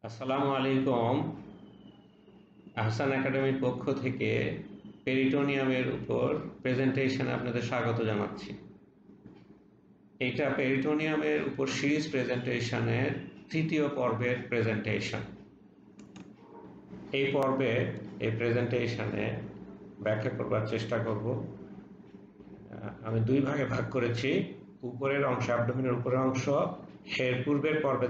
আসসালামু আলাইকুম। আহসান একাডেমির পক্ষ থেকে পেরিটোনিয়ামের উপর প্রেজেন্টেশনে আপনাদের স্বাগত জানাচ্ছি। এটা পেরিটোনিয়ামের উপর সিরিজ প্রেজেন্টেশনের তৃতীয় পর্বের প্রেজেন্টেশন। এই প্রেজেন্টেশনে ব্যাখ্যা করবার চেষ্টা করব। আমি দুই ভাগে ভাগ করেছি। উপরের অংশ, অ্যাবডোমেনের উপরের অংশ এর পূর্বের পর্বে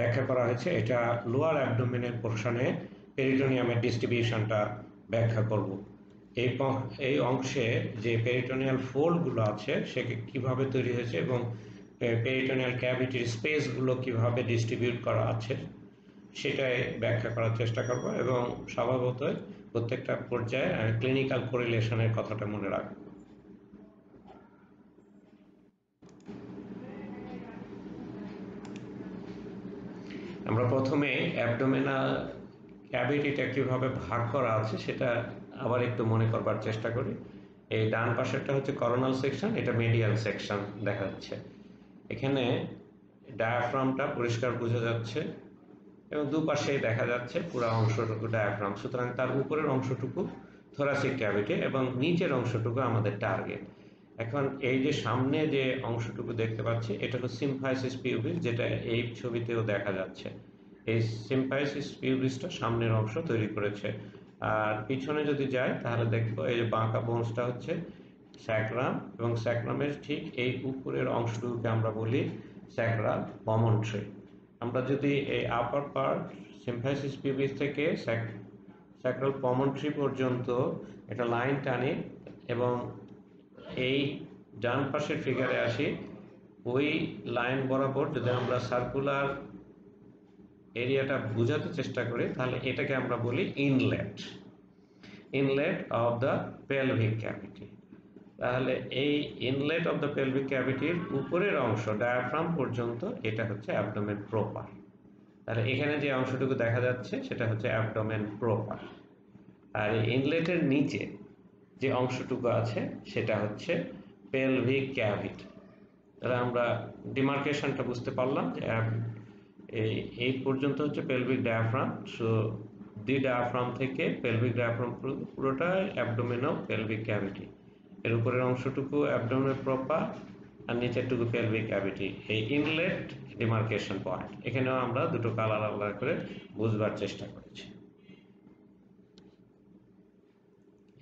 ব্যাখ্যা করা হয়েছে। এটা লোয়ার অ্যাবডোমেনের পোরশনে পেরিটোনিয়ামের ডিস্ট্রিবিউশনটা ব্যাখ্যা করব। এই অংশে যে পেরিটোনিয়াল ফোল্ডগুলো আছে সে কিভাবে তৈরি হয়েছে এবং পেরিটোনিয়াল ক্যাভিটির স্পেসগুলো কিভাবে ডিস্ট্রিবিউট করা আছে সেটাই ব্যাখ্যা করার চেষ্টা করব এবং স্বভাবতই প্রত্যেকটা পর্যায়ে ক্লিনিক্যাল কোরিলেশনের কথাটা মনে রাখব। আমরা প্রথমে অ্যাবডোমিনাল ক্যাভিটিটা কিভাবে ভাগ করা আছে সেটা আবার একটু মনে করবার চেষ্টা করি। এই ডান পাশেরটা হচ্ছে করোনাল সেকশন, এটা মিডিয়াল সেকশন দেখা যাচ্ছে। এখানে ডায়াফ্রামটা পরিষ্কার বোঝা যাচ্ছে এবং দুপাশেই দেখা যাচ্ছে পুরো অংশটুকু ডায়াফ্রাম। সুতরাং তার উপরের অংশটুকু থোরাসিক ক্যাভিটি এবং নিচের অংশটুকু আমাদের টার্গেট। এখন এই যে সামনে যে অংশটুকু দেখতে পাচ্ছি এটা হলো সিম্ফাইসিস পিউবিস, যেটা এই ছবিতেও দেখা যাচ্ছে। এই সিম্ফাইসিস পিউবিসটা সামনের অংশ তৈরি করেছে। আর পিছনে যদি যাই তাহলে দেখবো এই যে বাঁকা বোনসটা হচ্ছে স্যাক্রাম এবং স্যাক্রামের ঠিক এই উপরের অংশটুকুকে আমরা বলি স্যাক্রাল প্রমনটরি। আমরা যদি এই আপার পার্ট সিম্ফাইসিস পিউবিস থেকে স্যাক্রাল প্রমনটরি পর্যন্ত একটা লাইন টানি এবং এই ডান পাশের ফিগারে আসি, ওই লাইন বরাবর যদি আমরা সার্কুলার এরিয়াটা বোঝাতে চেষ্টা করি তাহলে এটাকে আমরা বলি inlet of the pelvic cavity. তাহলে এই ইনলেট অফ দ্য পেলভিক ক্যাভিটির উপরের অংশ ডায়াফ্রাম পর্যন্ত এটা হচ্ছে অ্যাবডোমেন প্রপার। তাহলে এখানে যে অংশটুকু দেখা যাচ্ছে সেটা হচ্ছে অ্যাবডোমেন প্রপার। আর এই ইনলেটের নিচে যে অংশটুকু আছে সেটা হচ্ছে পেলভিক ক্যাভিটি। তাহলে আমরা ডিমার্কেশনটা বুঝতে পারলাম যে এই পর্যন্ত হচ্ছে পেলভিক ডায়াফ্রাম। সো দি ডায়াফ্রাম থেকে পেলভিক ডায়াফ্রাম পুরোটা অ্যাবডোমেনাল পেলভিক ক্যাভিটি। এর উপরের অংশটুকু অ্যাবডোমেন প্রপার আর নিচেরটুকু পেলভিক ক্যাভিটি। এই ইনলেট ডিমার্কেশন পয়েন্ট এখানেও আমরা দুটো কালার আলাদা করে বুঝবার চেষ্টা করেছি।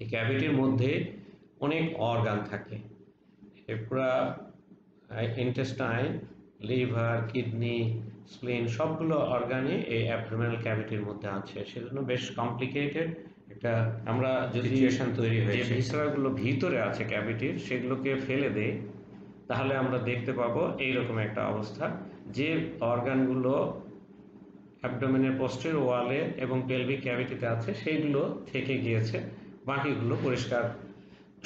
এই ক্যাভিটির মধ্যে অনেক অর্গান থাকে। পুরা ইন্টেস্টাইন, লিভার, কিডনি, স্প্লিন সবগুলো অর্গানই এই অ্যাবডোমিনাল ক্যাভিটির মধ্যে আছে। সেজন্য বেশ কমপ্লিকেটেড একটা আমরা যদি সিচুয়েশন তৈরি হয়েছে। যে ভিসেরাগুলো ভিতরে আছে ক্যাভিটির সেগুলোকে ফেলে দেই তাহলে আমরা দেখতে পাবো এইরকম একটা অবস্থা, যে অর্গানগুলো অ্যাবডোমিনের পোস্টেরিয়র ওয়ালে এবং পেলভিক ক্যাভিটিতে আছে সেইগুলো থেকে গিয়েছে, বাকিগুলো পরিষ্কার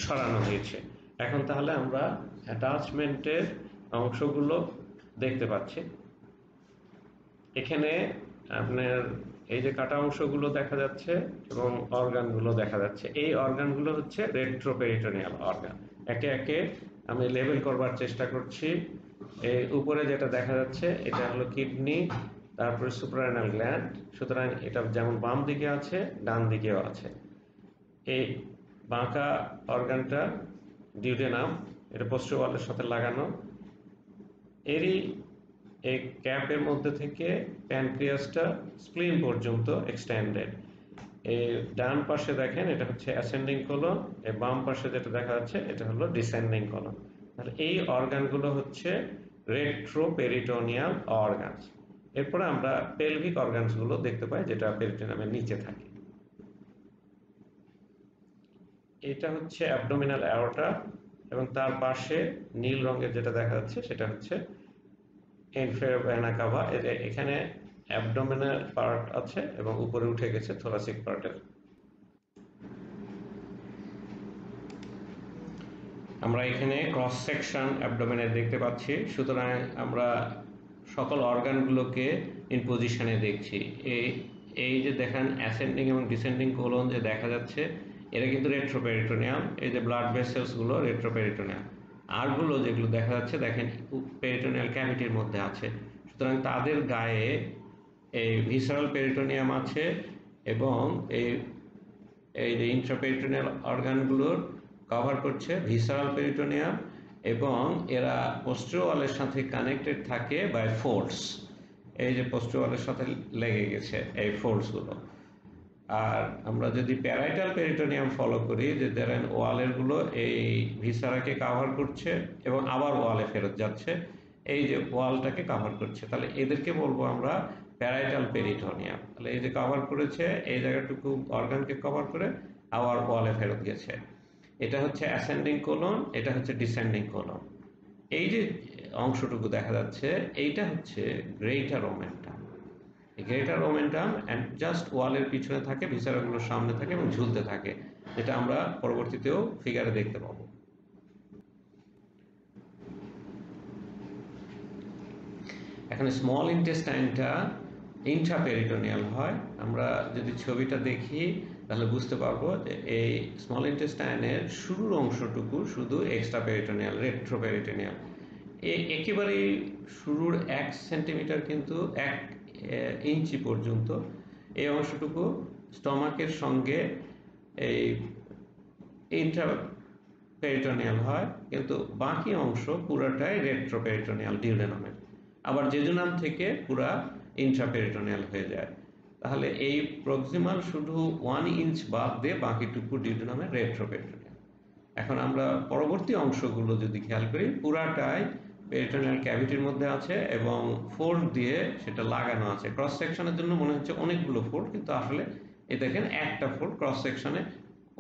সরানো হয়েছে। এখন তাহলে আমরা অ্যাটাচমেন্টের অংশগুলো দেখতে পাচ্ছি। এখানে আপনার এই যে কাটা অংশগুলো দেখা যাচ্ছে এবং অর্গানগুলো দেখা যাচ্ছে। এই অর্গানগুলো হচ্ছে রেট্রোপেরিটোনিয়াল অর্গান। একে একে আমি লেবেল করবার চেষ্টা করছি। এই উপরে যেটা দেখা যাচ্ছে এটা হলো কিডনি, তারপরে সুপ্রারেনাল গ্ল্যান্ড। সুতরাং এটা যেমন বাম দিকে আছে ডান দিকেও আছে। এই বাঁকা অর্গানটা ডিউডেনাম, এটা পোস্টেরিয়র ওয়ালের সাথে লাগানো। এরই এই ক্যাপের মধ্যে থেকে প্যানক্রিয়াসটা স্প্লিন পর্যন্ত এক্সটেন্ডেড। এই ডান পাশে দেখেন এটা হচ্ছে অ্যাসেন্ডিং কলন, এই বাম পাশে যেটা দেখা যাচ্ছে এটা হলো ডিসেন্ডিং কলন। তাহলে এই অর্গানগুলো হচ্ছে রেট্রোপেরিটোনিয়াল অর্গানস। এরপরে আমরা পেলভিক অর্গানসগুলো দেখতে পাই যেটা পেরিটোনিয়ামের নিচে থাকে। এটা হচ্ছে অ্যাবডোমিনাল অ্যাওর্টা এবং তার পাশে নীল রঙের যেটা দেখা যাচ্ছে সেটা হচ্ছে ইনফেরিয়র ভেনা কাভা। এখানে অ্যাবডোমিনাল পার্ট আছে এবং উপরে উঠে গেছে থোরাসিক পার্টের। আমরা এখানে ক্রস সেকশন অ্যাবডোমেনের দেখতে পাচ্ছি। সুতরাং আমরা সকল অর্গানগুলোকে ইন পজিশনে দেখছি। এই যে দেখেন অ্যাসেন্ডিং এবং ডিসেন্ডিং কোলন যে দেখা যাচ্ছে এটা কিন্তু রেট্রোপেরিটোনিয়াম। এই যে ব্লাড ভেসেলসগুলো রেট্রোপেরিটোনিয়াম। আরগুলো যেগুলো দেখা যাচ্ছে দেখেন পেরিটোনিয়াল ক্যাভিটির মধ্যে আছে। সুতরাং তাদের গায়ে এই ভিসারাল পেরিটোনিয়াম আছে এবং এই এই যে ইন্ট্রাপেরিটোনিয়াল অর্গানগুলোর কভার করছে ভিসারাল পেরিটোনিয়াম, এবং এরা পোস্টেরিয়র ওয়ালের সাথে কানেক্টেড থাকে বাই ফোল্ডস। এই যে পোস্টেরিয়র ওয়ালের সাথে লেগে গেছে এই ফোল্ডসগুলো। আর আমরা যদি প্যারাইটাল পেরিটোনিয়াম ফলো করি, যে ধরেন ওয়ালেরগুলো এই ভিসারাকে কাভার করছে এবং আবার ওয়ালে ফেরত যাচ্ছে, এই যে ওয়ালটাকে কাভার করছে, তাহলে এদেরকে বলবো আমরা প্যারাইটাল পেরিটোনিয়াম। তাহলে এই যে কাভার করেছে এই জায়গাটুকু অর্গানকে কভার করে আবার ওয়ালে ফেরত গেছে, এটা হচ্ছে অ্যাসেন্ডিং কোলন, এটা হচ্ছে ডিসেন্ডিং কোলন। এই যে অংশটুকু দেখা যাচ্ছে এইটা হচ্ছে greater omentum. Greater omentum and just ওয়ালের পিছনে থাকে, ভিসারাগুলোর সামনে থাকে এবং ঝুলতে থাকে, যেটা আমরা পরবর্তীতেও ফিগারে দেখতে পাবো। এখানে স্মল ইন্টেস্টাইনটা ইন্ট্রাপেরিটোনিয়াল হয়। আমরা যদি ছবিটা দেখি তাহলে বুঝতে পারবো যে এই স্মল ইন্টেস্টাইনের শুরুর অংশটুকু শুধু এক্সট্রা পেরিটোনিয়াল, রেট্রোপেরিটোনিয়াল। একেবারেই শুরুর 1 সেন্টিমিটার কিন্তু 1 ইঞ্চি পর্যন্ত এই অংশটুকু স্টমাকের সঙ্গে এই ইন্ট্রাপেরিটোনিয়াল হয়, কিন্তু বাকি অংশ পুরাটাই রেট্রোপেরিটোনিয়াল ডিউডেনামের। আবার জেজুনাম থেকে পুরা ইন্ট্রাপেরিটোনিয়াল হয়ে যায়। তাহলে এই প্রক্সিমাল শুধু 1 ইঞ্চ বাদ দিয়ে বাকিটুকু ডিউডেনামের রেট্রোপেরিটোনিয়াল। এখন আমরা পরবর্তী অংশগুলো যদি খেয়াল করি, পুরাটাই পেরিটোনিয়াল ক্যাভিটির মধ্যে আছে এবং ফোল্ড দিয়ে সেটা লাগানো আছে। ক্রস সেকশনের জন্য মনে হচ্ছে অনেকগুলো ফোল্ড, কিন্তু আসলে এই দেখেন একটা ফোল্ড ক্রস সেকশনে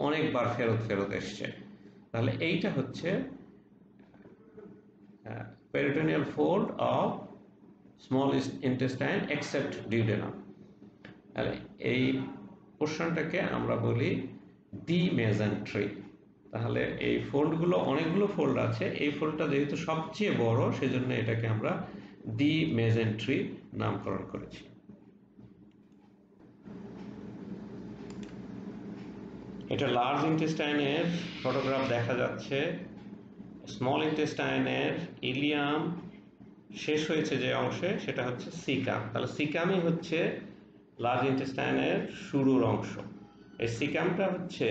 অনেকবার ফেরত ফেরত এসছে। তাহলে এইটা হচ্ছে peritoneal fold of small intestine except duodenum। তাহলে এই পোর্শনটাকে আমরা বলি ডি মেজেন্ট্রি। তাহলে এই ফোল্ডগুলো অনেকগুলো ফোল্ড আছে, এই ফোল্ডটা যেহেতু সবচেয়ে বড় সেজন্য এটাকে আমরা ডি মেজেন্ট্রি নামকরণ করেছি। এটা লার্জ ইন্টেস্টাইনের ফটোগ্রাফ দেখা যাচ্ছে। স্মল ইন্টেস্টাইনের ইলিয়াম শেষ হয়েছে যে অংশে সেটা হচ্ছে সিকাম। তাহলে সিকামই হচ্ছে লার্জ ইন্টেস্টাইনের শুরুর অংশ। এই সিকামটা হচ্ছে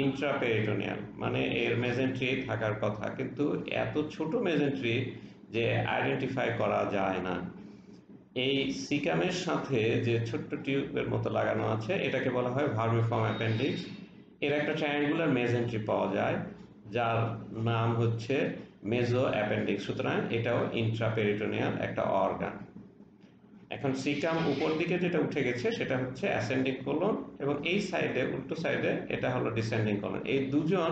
ইন্ট্রাপেরিটোনিয়াল, মানে এর মেজেন্ট্রি থাকার কথা, কিন্তু এত ছোট মেজেন্ট্রি যে আইডেন্টিফাই করা যায় না। এই সিকামের সাথে যে ছোট্ট টিউবের মতো লাগানো আছে এটাকে বলা হয় ভার্মিফর্ম অ্যাপেন্ডিক্স। এর একটা ট্রায়াঙ্গুলার মেজেন্ট্রি পাওয়া যায় যার নাম হচ্ছে মেজো অ্যাপেন্ডিক্স। সুতরাং এটাও ইন্ট্রাপেরিটোনিয়াল একটা অর্গান। এখন সিকাম উপর দিকে যেটা উঠে গেছে সেটা হচ্ছে অ্যাসেন্ডিং কোলন, এবং এই সাইডে উল্টো সাইডে এটা হলো ডিসেন্ডিং কোলন। এই দুজন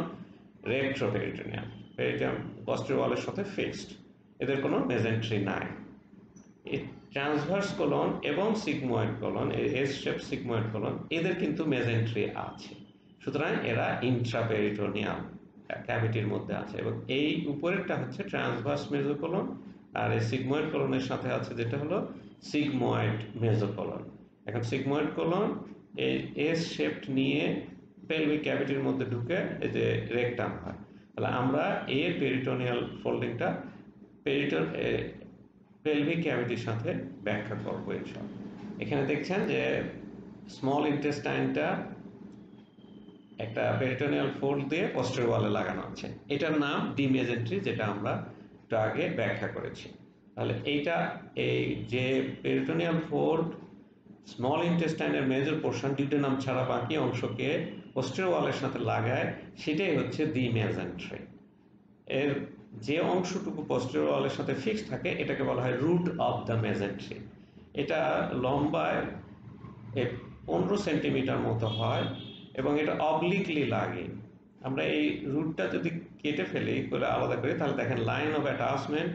রেট্রোপেরিটোনিয়াল, পেরিটোনিয়াম পস্টেরিয়র ওয়ালের সাথে ফিক্সড, এদের কোনো মেজেন্ট্রি নাই। এই ট্রান্সভার্স কোলন এবং সিগময়েড কোলন, এই এস শেপ সিগময়েড কোলন, এদের কিন্তু মেজেন্ট্রি আছে। সুতরাং এরা ইন্ট্রাপেরিটোনিয়াল ক্যাভিটির মধ্যে আছে, এবং এই উপরেরটা হচ্ছে ট্রান্সভার্স মেজোকোলন, আর এই সিগময়েড কোলনের সাথে আছে যেটা হলো সিগময়েড মেজোকোলন। এখন সিগময়েড কোলন এই এস শেপড নিয়ে পেলভিক ক্যাভিটির মধ্যে ঢুকে এই যে রেকটাম হয়। তাহলে আমরা এর পেরিটোনিয়াল ফোল্ডিংটা পেলভিক ক্যাভিটির সাথে ব্যাখ্যা করবো ইনশাআল্লাহ। এখানে দেখছেন যে স্মল ইন্টেস্টাইনটা একটা পেরিটোনিয়াল ফোল্ড দিয়ে পোস্টেরিয়র ওয়ালে লাগানো আছে, এটার নাম ডি মেজেন্ট্রি, যেটা আমরা একটু আগে ব্যাখ্যা করেছি। তাহলে এইটা এই যে পেরিটোনিয়াল ফোল্ড স্মল ইন্টেস্টাইনের মেজর পোর্শন ডিউডেনাম ছাড়া বাকি অংশকে পোস্টেরিয়র ওয়ালের সাথে লাগায়, সেটাই হচ্ছে ডি মেজেন্ট্রি। এর যে অংশটুকু পোস্টেরিয়র ওয়ালের সাথে ফিক্স থাকে এটাকে বলা হয় রুট অফ দ্য মেজেন্ট্রি। এটা লম্বায় 15 সেন্টিমিটার মতো হয় এবং এটা অবলিকলি লাগে। আমরা এই রুটটা যদি কেটে ফেলি করে আলাদা করি তাহলে দেখেন লাইন অফ অ্যাটাচমেন্ট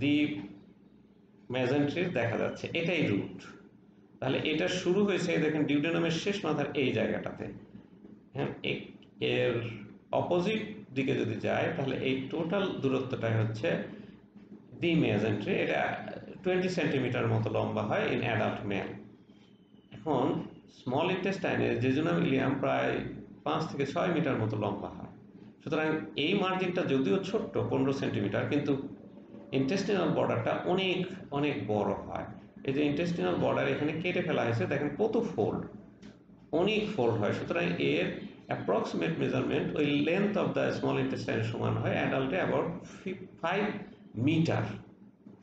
দি মেজেন্ট্রির দেখা যাচ্ছে, এটাই রুট। তাহলে এটা শুরু হয়েছে দেখেন ডিউডেনামের শেষ মাথার এই জায়গাটাতে। হ্যাঁ, এর অপোজিট দিকে যদি যায় তাহলে এই টোটাল দূরত্বটা হচ্ছে দি মেজেন্ট্রি। এটা 20 সেন্টিমিটার মতো লম্বা হয় ইন অ্যাডাল্ট মেল। এখন স্মল ইন্টেস্টাইনের জেজুনাম ইলিয়াম প্রায় 5 থেকে 6 মিটার মতো লম্বা হয়। সুতরাং এই মার্জিনটা যদিও ছোট্ট 15 সেন্টিমিটার, কিন্তু ইন্টেস্টিনাল বর্ডারটা অনেক অনেক বড় হয় এই যে ইন্টেস্টিনাল বর্ডার এখানে কেটে ফেলা হয়েছে, দেখেন কত ফোল্ড, অনেক ফোল্ড হয়। সুতরাং এর অ্যাপ্রক্সিমেট মেজারমেন্ট ওই লেন্থ অফ দ্য স্মল ইন্টেস্টাইনের সমান হয়, অ্যাডাল্টে অ্যাবাউট 5 মিটার,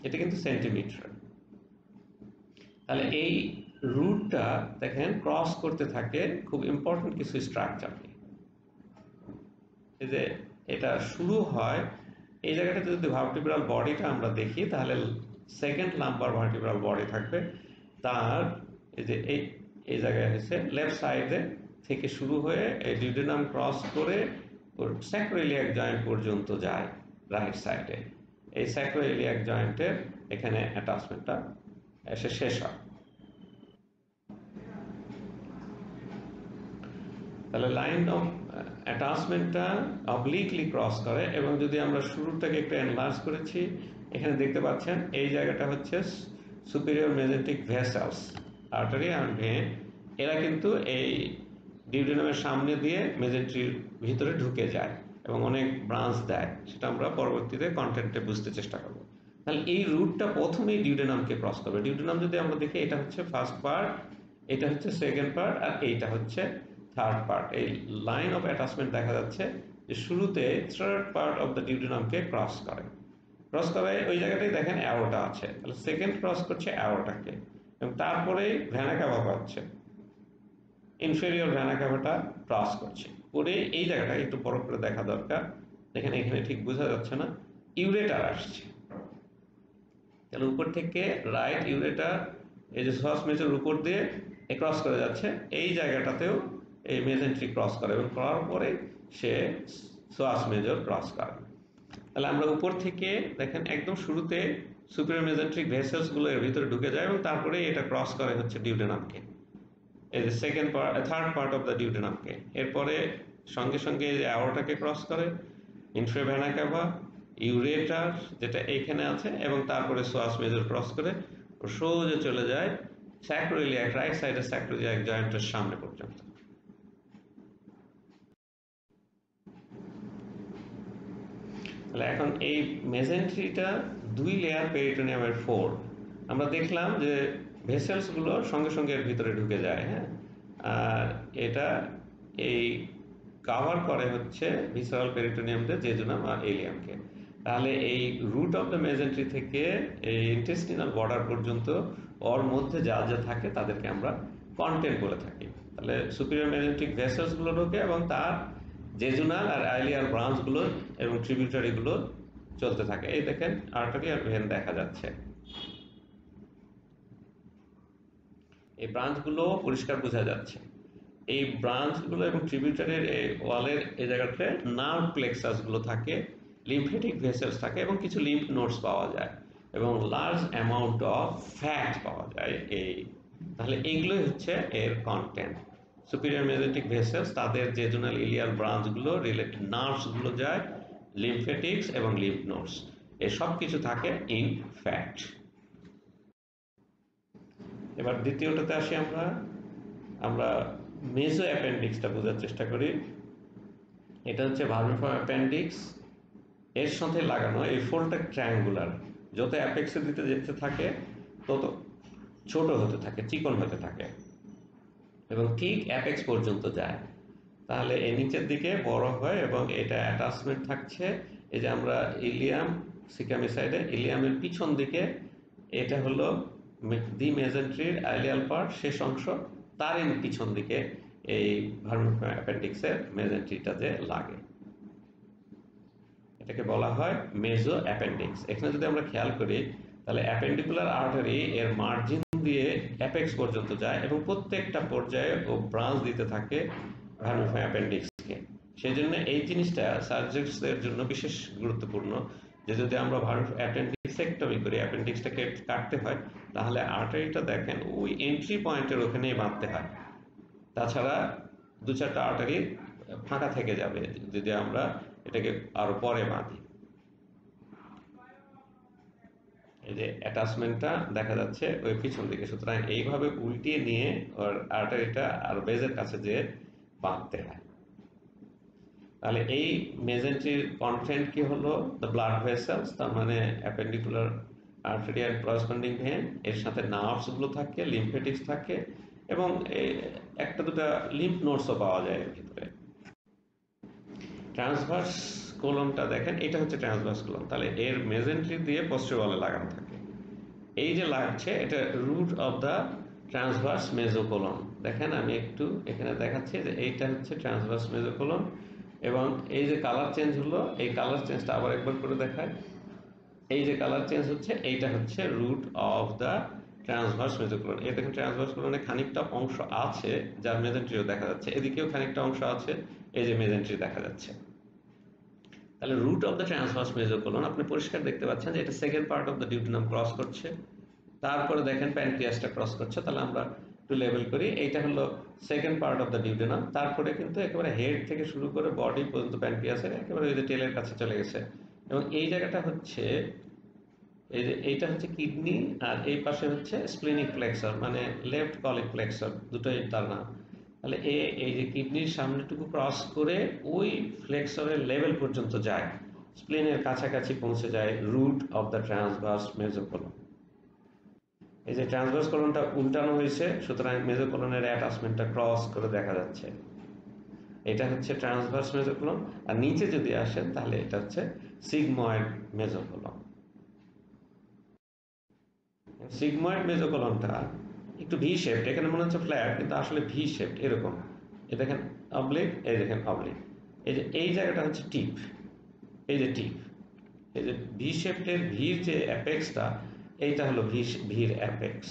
এটা কিন্তু সেন্টিমিটার। তাহলে এই রুটটা দেখেন ক্রস করতে থাকে খুব ইম্পর্টেন্ট কিছু স্ট্রাকচারকে। এই যে এটা শুরু হয় এই জায়গাটাতে, যদি ভার্টিব্রাল বডিটা আমরা দেখি তাহলে সেকেন্ড লাম্বার ভার্টিব্রাল বডি থাকবে, তার এই যে এই জায়গায় হচ্ছে লেফট সাইডে থেকে শুরু হয়ে এই ডিউডেনাম ক্রস করে স্যাক্রোইলিয়াক জয়েন্ট পর্যন্ত যায় রাইট সাইডে। এই স্যাক্রোইলিয়াক জয়েন্টের এখানে অ্যাটাচমেন্টটা এসে শেষ হয়। তাহলে লাইন অফ অ্যাটাচমেন্টটা অবলিকলি ক্রস করে, এবং যদি আমরা শুরুটাকে একটু এনলার্জ করেছি, এখানে দেখতে পাচ্ছেন এই জায়গাটা হচ্ছে superior mesenteric vessels, artery and vein. এরা কিন্তু এই ডিউডেনামের সামনে দিয়ে মেজেন্ট্রির ভিতরে ঢুকে যায় এবং অনেক ব্রাঞ্চ দেয়, সেটা আমরা পরবর্তীতে কন্টেন্টে বুঝতে চেষ্টা করব। তাহলে এই রুটটা প্রথমেই ডিউডেনামকে ক্রস করবে। ডিউডেনাম যদি আমরা দেখি, এটা হচ্ছে ফার্স্ট পার্ট, এটা হচ্ছে সেকেন্ড পার্ট, আর এইটা হচ্ছে থার্ড পার্ট। এই লাইন অফ অ্যাটাচমেন্ট দেখা যাচ্ছে যে শুরুতে থার্ড পার্ট অফ দ্য ডিউডেনামকে ক্রস করে ওই জায়গাটাই দেখেন অ্যারোটা আছে। তাহলে সেকেন্ড ক্রস করছে অ্যারোটাকে, এবং তারপরে ভ্যানা ক্যাভা পাচ্ছে, ইনফেরিয়র ভ্যানা ক্যাভাটা ক্রস করছে করে এই জায়গাটা একটু বড় করে দেখা দরকার। দেখেন এখানে ঠিক বোঝা যাচ্ছে না, ইউরেটার আসছে। তাহলে উপর থেকে রাইট ইউরেটার এই যে সস মেজের উপর দিয়ে ক্রস করে যাচ্ছে, এই জায়গাটাতেও এই মেজেন্ট্রি ক্রস করে, এবং করার পরে সে সোয়াস মেজর ক্রস করে। তাহলে আমরা উপর থেকে দেখেন একদম শুরুতে সুপিরিয়র মেজেন্ট্রিক ভেসেলসগুলো এর ভিতরে ঢুকে যায়, এবং তারপরে এটা ক্রস করে হচ্ছে ডিউডেনামকে, এই যে second part, third part of the ডিউডেনামকে। এরপরে সঙ্গে সঙ্গে এই যে অ্যাওরটাকে ক্রস করে, ইনফ্রাভেনা ক্যাভা, ইউরেটার যেটা এইখানে আছে, এবং তারপরে সোয়াস মেজর ক্রস করে সোজা চলে যায় স্যাক্রোইলিয়াক, রাইট সাইডের স্যাক্রোইলিয়াক জয়েন্টের সামনে পর্যন্ত। তাহলে এখন এই মেজেন্ট্রিটা 2 লেয়ার পেরিটোনিয়ামের ফোল্ড। আমরা দেখলাম যে ভেসেলসগুলো সঙ্গে সঙ্গে এর ভিতরে ঢুকে যায়, হ্যাঁ, আর এটা এই কাভার করে হচ্ছে ভিসারাল পেরিটোনিয়ামটা, জেজুনাম আর এলিয়ামকে। তাহলে এই রুট অফ দ্য মেজেন্ট্রি থেকে এই ইন্টেস্টিনাল বর্ডার পর্যন্ত ওর মধ্যে যা যা থাকে তাদেরকে আমরা কন্টেন্ট বলে থাকি। তাহলে সুপিরিয়র মেজেন্ট্রিক ভেসেলসগুলো ঢোকে, এবং তার জেজুনাল আর আইলিয়ার ব্রাঞ্চগুলো এবং ট্রিবিউটারিগুলো চলতে থাকে। এই দেখেন আর্টারি আর ভেন দেখা যাচ্ছে, এই ব্রাঞ্চগুলো পরিষ্কার বোঝা যাচ্ছে। এই ব্রাঞ্চগুলো এবং ট্রিবিউটারির ওয়ালের এই জায়গাতে নার্ভ প্লেক্সাসগুলো থাকে, লিম্ফেটিক ভেসেলস থাকে, এবং কিছু লিম্ফ নোডস পাওয়া যায়, এবং লার্জ অ্যামাউন্ট অফ ফ্যাট পাওয়া যায়। তাহলে এইগুলোই হচ্ছে এর কন্টেন্ট। সুপিরিয়র মেজেন্টিক ভেসেলস, তাদের জেজুনাল ইলিয়ার ব্রাঞ্চগুলো, রিলেটেড নার্ভসগুলো যায়, লিম্ফেটিক্স এবং লিম্ফ নোডস, এই সব কিছু থাকে ইন ফ্যাট। এবার দ্বিতীয়টাতে আসি আমরা আমরা মেজো অ্যাপেন্ডিক্সটা বোঝার চেষ্টা করি। এটা হচ্ছে ভার্মিফর্ম অ্যাপেন্ডিক্স, এর সাথে লাগানো এই ফোল্ডটা ট্রায়াঙ্গুলার, যত অ্যাপেক্সের দিকে যেতে থাকে তত ছোট হতে থাকে, চিকন হতে থাকে, এবং ঠিক অ্যাপেক্স পর্যন্ত যায়। তাহলে এই নিচের দিকে বড় হয়, এবং এটা অ্যাটাচমেন্ট থাকছে এই যে আমরা ইলিয়াম সিকামি সাইডে, ইলিয়ামের পিছন দিকে এটা হলো দি মেজেন্ট্রির আইলিয়াল পার্ট, শেষ অংশ, তার পিছন দিকে এই ভার্মিফর্ম অ্যাপেন্ডিক্সের মেজেন্ট্রিটা যে লাগে, এটাকে বলা হয় মেজো অ্যাপেন্ডিক্স। এখানে যদি আমরা খেয়াল করি তাহলে অ্যাপেন্ডিকুলার আর্টারি এর মার্জিন দিয়ে অ্যাপেক্স পর্যন্ত যায়, এবং প্রত্যেকটা পর্যায়ে ও ব্রাঞ্চ দিতে থাকে ভার্মিফর্ম অ্যাপেন্ডিক্সকে। সেই জন্য এই জিনিসটা সার্জেন্টসদের জন্য বিশেষ গুরুত্বপূর্ণ, যে যদি আমরা অ্যাপেন্ডিক্সেক্টমি করি, অ্যাপেন্ডিক্সটাকে কাটতে হয়, তাহলে আর্টারিটা দেখেন ওই এন্ট্রি পয়েন্টের ওখানেই বাঁধতে হয়, তাছাড়া 2-4টা আর্টারি ফাঁকা থেকে যাবে যদি আমরা এটাকে আরো পরে বাঁধি। এই যে অ্যাটাচমেন্টটা দেখা যাচ্ছে ওই পিছন দিকে, সুতরাং এইভাবে উল্টিয়ে নিয়ে ওর আর্টারিটা আর বেজের কাছে যেয়ে বাঁধতে হয়। তাহলে এই মেজেন্ট্রির কন্টেন্ট কি হলো, দ্য ব্লাড ভেসেলস, তার মানে অ্যাপেন্ডিকুলার আর্টেরিয়াল করেসপন্ডিং ভেন, এর সাথে নার্ভসগুলো থাকে, লিম্ফেটিক্স থাকে, এবং একটা দুটা লিম্ফ নোডসও পাওয়া যায় এর ভিতরে। ট্রান্সভার্স কোলনটা দেখেন, এটা হচ্ছে ট্রান্সভার্স কোলন, তাহলে এর মেজেন্ট্রি দিয়ে পোস্টেরিয়র ওয়ালে লাগানো থাকে। এই যে লাগছে, এটা রুট অফ দ্য ট্রান্সভার্স মেজোকোলন। দেখেন আমি একটু এখানে দেখাচ্ছি যে এইটা হচ্ছে ট্রান্সভার্স মেজোকোলন, এবং এই যে কালার চেঞ্জ হলো, এই কালার চেঞ্জটা আবার একবার করে দেখায়। এই যে কালার চেঞ্জ হচ্ছে, এইটা হচ্ছে রুট অফ দ্য ট্রান্সভার্স মেজোকোলন। এই দেখেন ট্রান্সভার্স কোলনে খানিকটা অংশ আছে যার মেজেন্ট্রিও দেখা যাচ্ছে, এদিকেও খানিকটা অংশ আছে, এই যে মেজেন্ট্রি দেখা যাচ্ছে। তাহলে root of the transverse mesocolon আপনি পরিষ্কার দেখতে পাচ্ছেন যে এটা second part of the duodenum cross করছে, তারপরে দেখেন প্যানক্রিয়াসটা ক্রস করছে। তাহলে আমরা একটু লেবেল করি, এইটা হলো সেকেন্ড পার্ট অফ দ্য ডিউডিনাম, তারপরে কিন্তু একেবারে হেড থেকে শুরু করে বডি পর্যন্ত প্যানক্রিয়াসের একেবারে ওই যে টেলের কাছে চলে গেছে। এবং এই জায়গাটা হচ্ছে, এই যে এইটা হচ্ছে কিডনি, আর এই পাশে হচ্ছে স্প্লিনিক ফ্লেক্সর, মানে লেফট কলিক ফ্লেক্সর, দুটোই তার নাম। তাহলে এই যে কিডনির সামনেটুকু ক্রস করে ওই ফ্লেক্সরের লেভেল পর্যন্ত যায়, স্প্লিনের কাছাকাছি পৌঁছে যায় রুট অফ দ্য ট্রান্সভার্স মেজোকোলন। এই যে ট্রান্সভার্স কোলনটা উল্টানো হয়েছে, সুতরাং মেজোকোলনের অ্যাটাচমেন্টটা ক্রস করে দেখা যাচ্ছে। এটা হচ্ছে ট্রান্সভার্স মেজোকোলন। আর নিচে যদি আসেন তাহলে এটা হচ্ছে সিগময়েড মেজোকোলন। সিগময়েড মেজোকোলনটা একটু ভি শেপড, এখানে মনে হচ্ছে ফ্ল্যাট, কিন্তু আসলে ভি শেপড এরকম। এই দেখেন অবলিক, এই দেখেন অবলিক, এই যে এই জায়গাটা হচ্ছে টিপ, এই যে টিপ, এই যে ভি শেপের ভির যে অ্যাপেক্সটা, এইটা হলো ভির অ্যাপেক্স।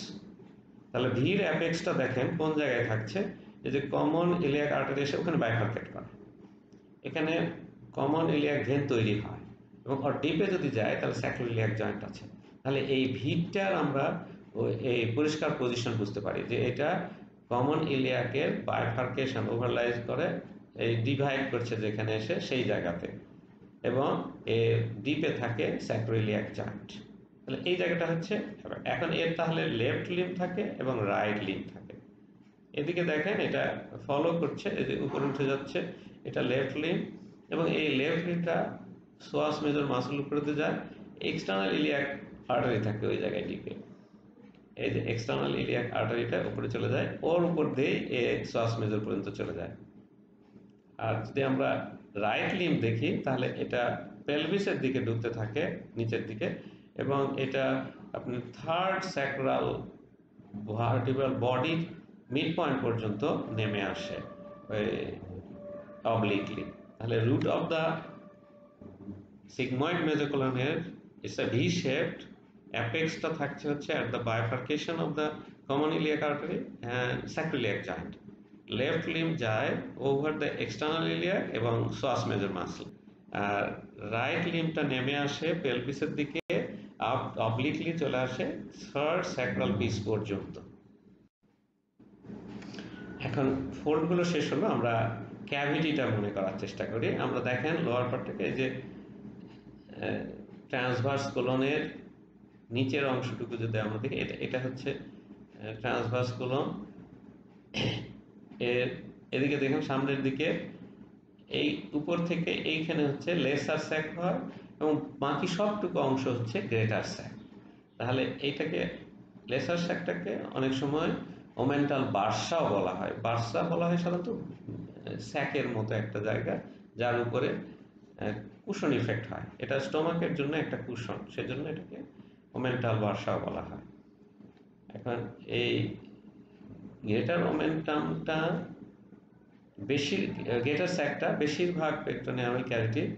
তাহলে ভির অ্যাপেক্সটা দেখেন কোন জায়গায় থাকছে, এই যে কমন ইলিয়াক আর্টারি এসে ওখানে বাইফার্কেট করে, এখানে কমন ইলিয়াক ভেন তৈরি হয়, এবং ওর ডিপে যদি যায় তাহলে স্যাক্রোইলিয়াক জয়েন্ট আছে। তাহলে এই ভিটার আমরা এই পরিষ্কার পজিশন বুঝতে পারি যে এটা কমন ইলিয়াকের বাইফার্কেশন ওভারলাইজ করে, এই ডিভাইড করছে যেখানে এসে সেই জায়গাতে, এবং এর ডিপে থাকে স্যাক্রোইলিয়াক জয়েন্ট। তাহলে এই জায়গাটা হচ্ছে, এখন এর তাহলে লেফট লিম্ব থাকে এবং রাইট লিম্ব থাকে। এদিকে দেখেন এটা ফলো করছে, এই যে উপরে উঠে যাচ্ছে, এটা লেফট লিম্ব, এবং এই লেফট লিম্বটা সোয়াস মেজর মাসল উপরে যায়, এক্সটার্নাল ইলিয়াক আর্টারি থাকে ওই জায়গায় ডিপে, এই যে এক্সটার্নাল ইলিয়াক আর্টারিটা উপরে চলে যায়, ওর উপর দিয়ে এ সোয়াস মেজর পর্যন্ত চলে যায়। আর যদি আমরা রাইট লিম্ব দেখি তাহলে এটা পেলভিসের দিকে ঢুকতে থাকে নিচের দিকে, এবং এটা আপনি থার্ড স্যাক্রাল ভার্টিব্রাল বডির মিড পয়েন্ট পর্যন্ত নেমে আসে ওই অবলিকলি। তাহলে রুট অফ দ্য সিগময়েড মেজোকোলনের ইটস এ ভি শেপড, অ্যাপেক্সটা থাকছে হচ্ছে at the bifurcation of the common iliac artery and sacroiliac joint. Left limb যায় ওভার দ্য এক্সটার্নাল ইলিয়াক এবং সোয়াস মেজর মাসল, আর রাইট লিম্বটা নেমে আসে পেলভিসের দিকে, অবলিকলি চলে আসে থার্ড স্যাক্রাল পিস পর্যন্ত। এখন ফোল্ডগুলো শেষ হলো, আমরা ক্যাভিটিটা মনে করার চেষ্টা করি। আমরা দেখেন লোয়ার পার্টটাকে, এই যে ট্রান্সভার্স কোলনের নিচের অংশটুকু যদি আমরা দেখি, এটা হচ্ছে ট্রান্সভার্স কোলন। এর এদিকে দেখেন সামনের দিকে এই উপর থেকে এইখানে হচ্ছে লেসার স্যাক হয়, এবং বাকি সবটুকু অংশ হচ্ছে গ্রেটার স্যাক। তাহলে এইটাকে লেসার স্যাকটাকে অনেক সময় ওমেন্টাল বার্সাও বলা হয়। বার্সা বলা হয় সাধারণত স্যাকের মতো একটা জায়গা যার উপরে কুশন ইফেক্ট হয়, এটা স্টোমাকের জন্য একটা কুশন, সেজন্য এটাকে ওমেন্টাল বার্সাও বলা হয়। এখন এই গ্রেটার ওমেন্টামটা বেশি, গ্রেটার স্যাকটা বেশিরভাগ পেরিটোনিয়াল ক্যাভিটির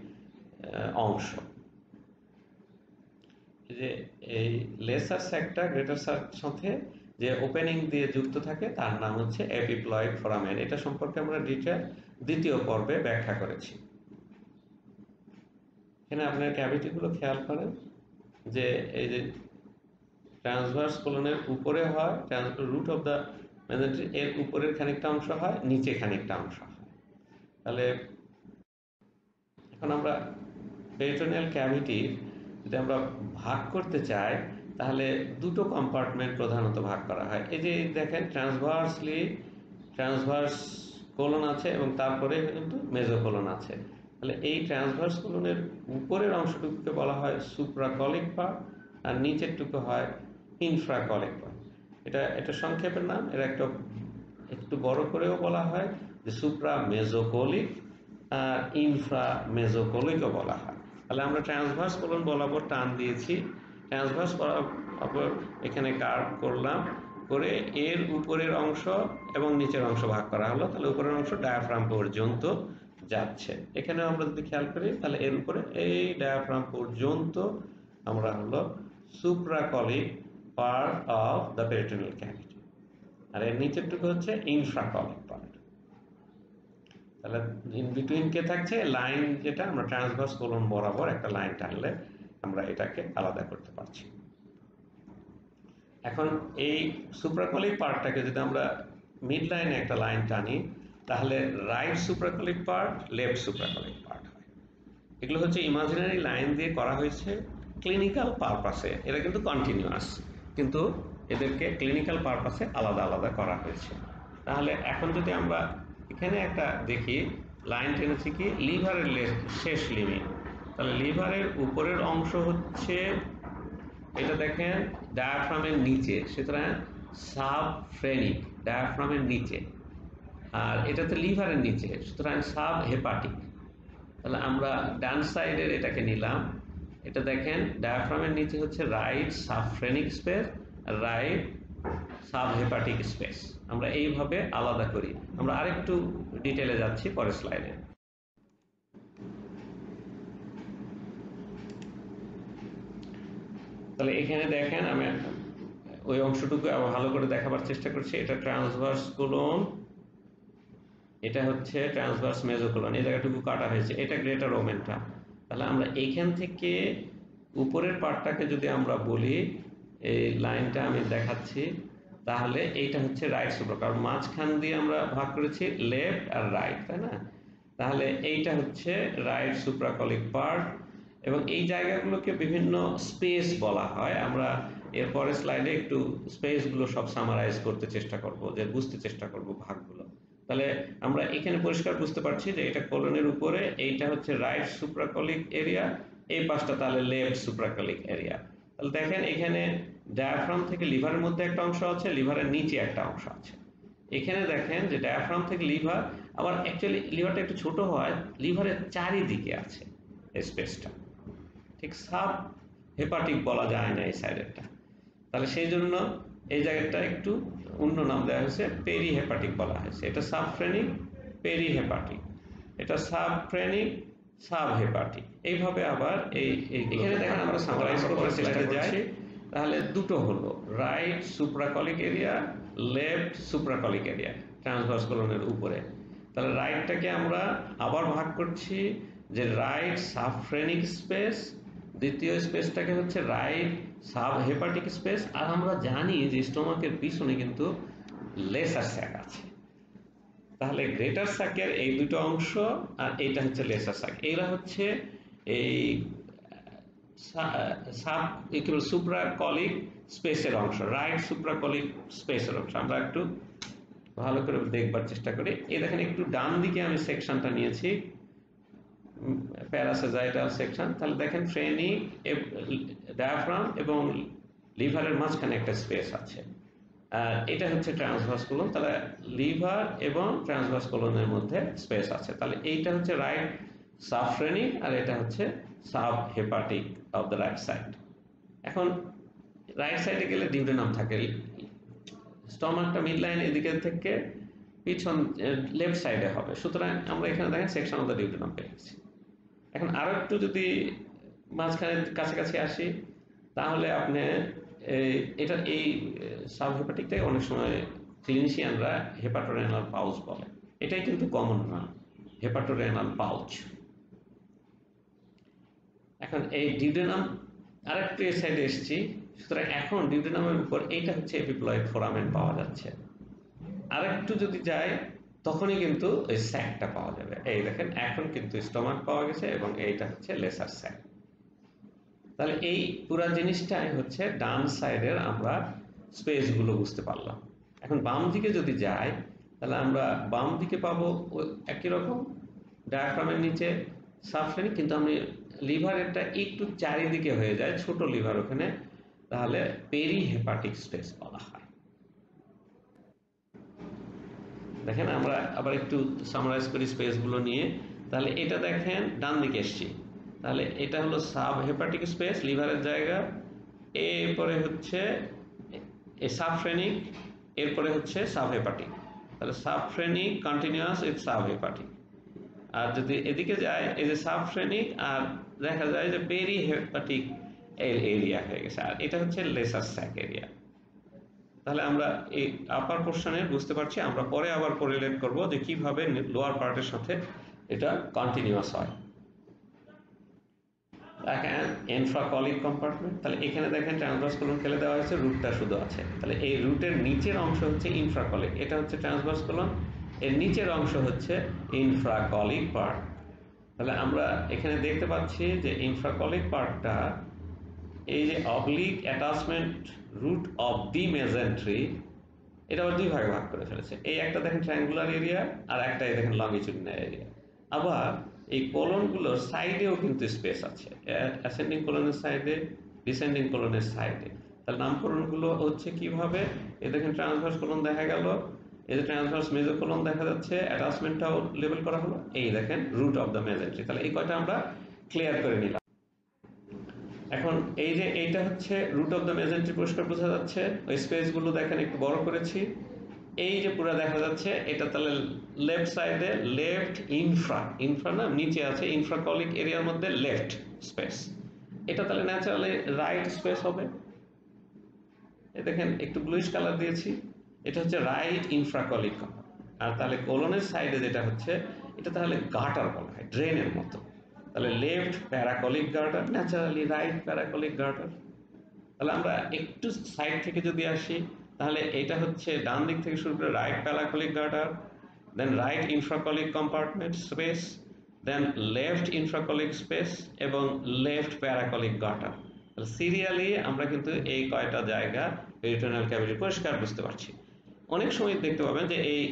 অংশ। যে এই লেসার স্যাকটা গ্রেটার স্যাক সাথে যে ওপেনিং দিয়ে যুক্ত থাকে তার নাম হচ্ছে এপিপ্লয়েড ফোরামেন। এটা সম্পর্কে আমরা ডিটেল দ্বিতীয় পর্বে ব্যাখ্যা করেছি। এখানে আপনার ক্যাভিটিগুলো খেয়াল করেন যে এই যে ট্রান্সভার্স কোলনের উপরে হয়, রুট অফ দ্য মেজেন্ট্রি এর উপরের খানিকটা অংশ হয়, নিচে খানিকটা অংশ হয়। তাহলে এখন আমরা পেরিটোনিয়াল ক্যাভিটির যদি আমরা ভাগ করতে চাই তাহলে দুটো কম্পার্টমেন্ট প্রধানত ভাগ করা হয়। এই যে দেখেন ট্রান্সভার্স কোলন আছে এবং তারপরে কিন্তু মেজোকোলন আছে। তাহলে এই ট্রান্সভার্স কোলনের উপরের অংশটুকুকে বলা হয় সুপ্রাকলিক পার্ট, আর নিচেরটুকু হয় ইনফ্রাকলিক পার্ট। এটা সংক্ষেপের নাম। এটা একটু বড় করেও বলা হয় যে সুপ্রা মেজোকলিক আর ইনফ্রা মেজোকলিকও বলা হয়। তাহলে আমরা ট্রান্সভার্স কোলন বরাবর টান দিয়েছি, ট্রান্সভার্স বরাবর এখানে কার্ভ করলাম, করে এর উপরের অংশ এবং নিচের অংশ ভাগ করা হলো। তাহলে উপরের অংশ ডায়াফ্রাম পর্যন্ত যাচ্ছে। এখানে আমরা যদি খেয়াল করি তাহলে এর উপরে এই ডায়াফ্রাম পর্যন্ত আমরা হলো supracolic part of the peritoneal cavity, আর এর নিচেরটুকু হচ্ছে ইনফ্রাকলিক পার্ট। তাহলে ইন বিটুইন কে থাকছে লাইন, যেটা আমরা ট্রান্সভার্স কোলন বরাবর একটা লাইন টানলে আমরা এটাকে আলাদা করতে পারছি। এখন এই সুপ্রাকলিক পার্টটাকে যদি আমরা মিড লাইনে একটা লাইন টানি তাহলে রাইট সুপ্রাকলিক পার্ট, লেফট সুপ্রাকলিক পার্ট হয়। এগুলো হচ্ছে ইমাজিনারি লাইন দিয়ে করা হয়েছে ক্লিনিক্যাল পারপাসে। এরা কিন্তু কন্টিনিউয়াস, কিন্তু এদেরকে ক্লিনিক্যাল পারপাসে আলাদা আলাদা করা হয়েছে। তাহলে এখন যদি আমরা এখানে একটা দেখি লাইন টেনেছি কি লিভারের শেষ লিমিট, তাহলে লিভারের উপরের অংশ হচ্ছে এটা দেখেন ডায়াফ্রামের নিচে, সুতরাং সাবফ্রেনিক, ডায়াফ্রামের নিচে, আর এটা তো লিভারের নিচে, সুতরাং সাব হেপাটিক। তাহলে আমরা ডান সাইডের এটাকে নিলাম, এটা দেখেন ডায়াফ্রামের নিচে হচ্ছে right subphrenic space, right sub hepatic space. আমরা এইভাবে আলাদা করি। আমরা আরেকটু ডিটেলে যাচ্ছি পরের স্লাইডে। তাহলে এখানে দেখেন আমি ওই অংশটুকু আবার ভালো করে দেখাবার চেষ্টা করছি। এটা ট্রান্সভার্স কোলন, এটা হচ্ছে ট্রান্সভার্স মেজোকোলন, এই জায়গাটুকু কাটা হয়েছে, এটা গ্রেটার ওমেন্টাম। তাহলে আমরা এইখান থেকে উপরের পার্টটাকে যদি আমরা বলি, এই লাইনটা আমি দেখাচ্ছি, তাহলে এইটা হচ্ছে রাইট সুপ্রা, কারণ মাঝখান দিয়ে আমরা ভাগ করেছি লেফট আর রাইট, তাই না? তাহলে এইটা হচ্ছে রাইট সুপ্রাকলিক পার্ট, এবং এই জায়গাগুলোকে বিভিন্ন স্পেস বলা হয়। আমরা এর পরের স্লাইডে একটু স্পেসগুলো সব সামারাইজ করতে চেষ্টা করব, যে বুঝতে চেষ্টা করব ভাগগুলো। তাহলে আমরা এখানে পরিষ্কার বুঝতে পারছি যে এটা কোলনের উপরে, এইটা হচ্ছে রাইট সুপ্রাকলিক এরিয়া, এই পাশটা তাহলে লেফট সুপ্রাকলিক এরিয়া। তাহলে দেখেন এখানে ডায়াফ্রাম থেকে লিভারের মধ্যে একটা অংশ আছে, লিভারের নিচে একটা অংশ আছে। এখানে দেখেন যে ডায়াফ্রাম থেকে লিভার, আবার অ্যাকচুয়ালি লিভারটা একটু ছোট হয়, লিভারের চারিদিকে আছে এই স্পেসটা, ঠিক সাব হেপাটিক বলা যায় না এই সাইডেরটা। তাহলে সেই জন্য এই জায়গাটা একটু অন্য নাম দেওয়া হয়েছে, পেরি হেপাটিক বলা হয়েছে। এটা সাবফ্রেনিক, পেরি হেপাটিক, এটা সাবফ্রেনিক, সাব হেপাটিক, এইভাবে আবার এখানে দেখেন আমরা সামারাইজ করার চেষ্টা করছি। তাহলে দুটো হলো right supracolic area, left supracolic area transverse কোলনের উপরে। তাহলে রাইটটাকে আমরা আবার ভাগ করছি যে রাইট সাবফ্রেনিক স্পেস, দ্বিতীয় স্পেসটাকে হচ্ছে রাইট সাব হেপাটিক স্পেস। আর আমরা জানি যে স্টোমাকের পিছনে কিন্তু লেসার স্যাক আছে, তাহলে গ্রেটার স্যাকের এই দুটো অংশ আর এইটা হচ্ছে লেসার স্যাক, এরা হচ্ছে এই সুপ্রাকলিক স্পেসের অংশ, রাইট সুপ্রাকলিক স্পেসের অংশ। আমরা একটু ভালো করে দেখবার চেষ্টা করি। এই দেখেন একটু ডান দিকে আমি সেকশনটা নিয়েছি, প্যারাসাজাইটাল সেকশন। তাহলে দেখেন ফ্রেনিক, ডায়াফ্রাম এবং লিভারের মাঝখানে একটা স্পেস আছে, আর এটা হচ্ছে ট্রান্সভার্স কোলন। তাহলে লিভার এবং ট্রান্সভার্স কোলনের মধ্যে স্পেস আছে। তাহলে এইটা হচ্ছে রাইট সাবফ্রেনিক আর এটা হচ্ছে sub hepatic of the right side. এখন রাইট সাইডে গেলে ডিউডেনাম থাকে, স্টমাকটা মিড লাইন এদিকে থেকে পিছন লেফট সাইডে হবে, সুতরাং আমরা এখানে দেখেন সেকশন অফ দ্য ডিউডেনাম পেয়ে গেছি। এখন আরো একটু যদি মাঝখানে কাছাকাছি আসি, তাহলে আপনি এটা এই সাব হেপাটিকটাই অনেক সময় ক্লিনিশিয়ানরা হেপাটোরেনাল পাউচ বলে, এটাই কিন্তু কমন না, হেপাটোরেনাল পাউচ। এখন এই ডিউডেনাম আরেকটু এই সাইডে এসেছি, সুতরাং এখন ডিউডেনামের উপর এইটা হচ্ছে এপিপ্লয়েড ফোরামেন পাওয়া যাচ্ছে। আরেকটু যদি যায় তখনই কিন্তু ওই স্যাকটা পাওয়া যাবে। এই দেখেন এখন কিন্তু স্টোমাক পাওয়া গেছে এবং এইটা হচ্ছে লেসার স্যাক। তাহলে এই পুরা জিনিসটাই হচ্ছে ডান সাইডের আমরা স্পেসগুলো বুঝতে পারলাম। এখন বাম দিকে যদি যাই তাহলে আমরা বাম দিকে পাবো একই রকম ডায়াফ্রামের নিচে সাবফ্রেনিক, কিন্তু আমি লিভারেরটা একটু চারিদিকে হয়ে যায়, ছোট লিভার ওখানে, তাহলে পেরিহেপাটিক স্পেস বলা হয়। দেখেন আমরা আবার একটু সামারাইজ করি স্পেসগুলো নিয়ে। তাহলে এটা দেখেন ডান দিকে এসছি, তাহলে এটা হলো সাব হেপাটিক স্পেস, লিভারের জায়গা। এরপরে হচ্ছে সাবফ্রেনিক, এরপরে হচ্ছে সাব হেপাটিক। তাহলে সাবফ্রেনিক কন্টিনিউয়াস উইথ সাব হেপাটিক। আর যদি এদিকে যায়, এই যে সাবফ্রেনিক, আর দেখা যায় যে পেরিহেপাটিক এরিয়া হয়ে গেছে, আর এটা হচ্ছে লেসার স্যাক এরিয়া। তাহলে আমরা এই আপার পোর্শনে বুঝতে পারছি, আমরা পরে আবার কোরিলেট করব যে কিভাবে লোয়ার পার্টের সাথে এটা কন্টিনিউয়াস হয়। দেখেন ইনফ্রাকলিক কম্পার্টমেন্ট, তাহলে এখানে দেখেন ট্রান্সভার্স কোলন ফেলে দেওয়া হয়েছে, রুটটা শুধু আছে। তাহলে এই রুটের নিচের অংশ হচ্ছে ইনফ্রাকলিক, এটা হচ্ছে ট্রান্সভার্স কোলন, এর নিচের অংশ হচ্ছে ইনফ্রাকলিক পার্ট। তাহলে আমরা এখানে দেখতে পাচ্ছি যে ইনফ্রাকলিক পার্টটা এই যে oblique attachment root of the mesentery, এটা আবার দুই ভাগে ভাগ করে ফেলেছে। এই একটা দেখেন ট্রায়াঙ্গুলার এরিয়া, আর একটা দেখেন লংগিটিউডিনাল এরিয়া। আবার এই কোলনগুলোর সাইডেও কিন্তু স্পেস আছে, অ্যাসেন্ডিং কোলনের সাইডে, ডিসেন্ডিং কোলনের সাইডে। তাহলে নামকরণগুলো হচ্ছে কিভাবে, এই দেখেন ট্রান্সভার্স কোলন দেখা গেল, এই যে ট্রান্সভার্স মেজো কোলন দেখা যাচ্ছে, অ্যাটাচমেন্টটাও লেবেল করা হলো, এই দেখেন রুট অফ দ্য মেজেন্ট্রি। তাহলে এই কয়টা আমরা ক্লিয়ার করে নিলাম। এখন এই যে এইটা হচ্ছে রুট অফ দ্য মেজেন্ট্রি, পরিষ্কার বোঝা যাচ্ছে। ওই স্পেসগুলো দেখেন একটু বড় করেছি, এই যে পুরো দেখা যাচ্ছে, এটা তাহলে লেফট সাইডে লেফট ইনফ্রা না নিচে আছে, ইনফ্রাকলিক এরিয়ার মধ্যে লেফট স্পেস, এটা তাহলে ন্যাচারালি রাইট স্পেস হবে। এই দেখেন একটু ব্লুইশ কালার দিয়েছি, এটা হচ্ছে রাইট ইনফ্রাকলিক। আর তাহলে কোলনের সাইডে যেটা হচ্ছে, এটা তাহলে গাটার বলা হয়, ড্রেনের মতো। তাহলে left paracolic gutter, naturally right paracolic gutter. তাহলে আমরা একটু সাইড থেকে যদি আসি, তাহলে এটা হচ্ছে ডান দিক থেকে শুরু করে রাইট প্যারাকলিক গার্টার, দেন রাইট ইনফ্রাকলিক কম্পার্টমেন্ট স্পেস, দেন লেফট ইনফ্রাকলিক স্পেস এবং লেফট প্যারাকলিক গার্টার। তাহলে সিরিয়ালি আমরা কিন্তু এই কয়টা জায়গা পেরিটোনিয়াল ক্যাভিটি পরিষ্কার বুঝতে পারছি। অনেক সময় দেখতে পাবেন যে এই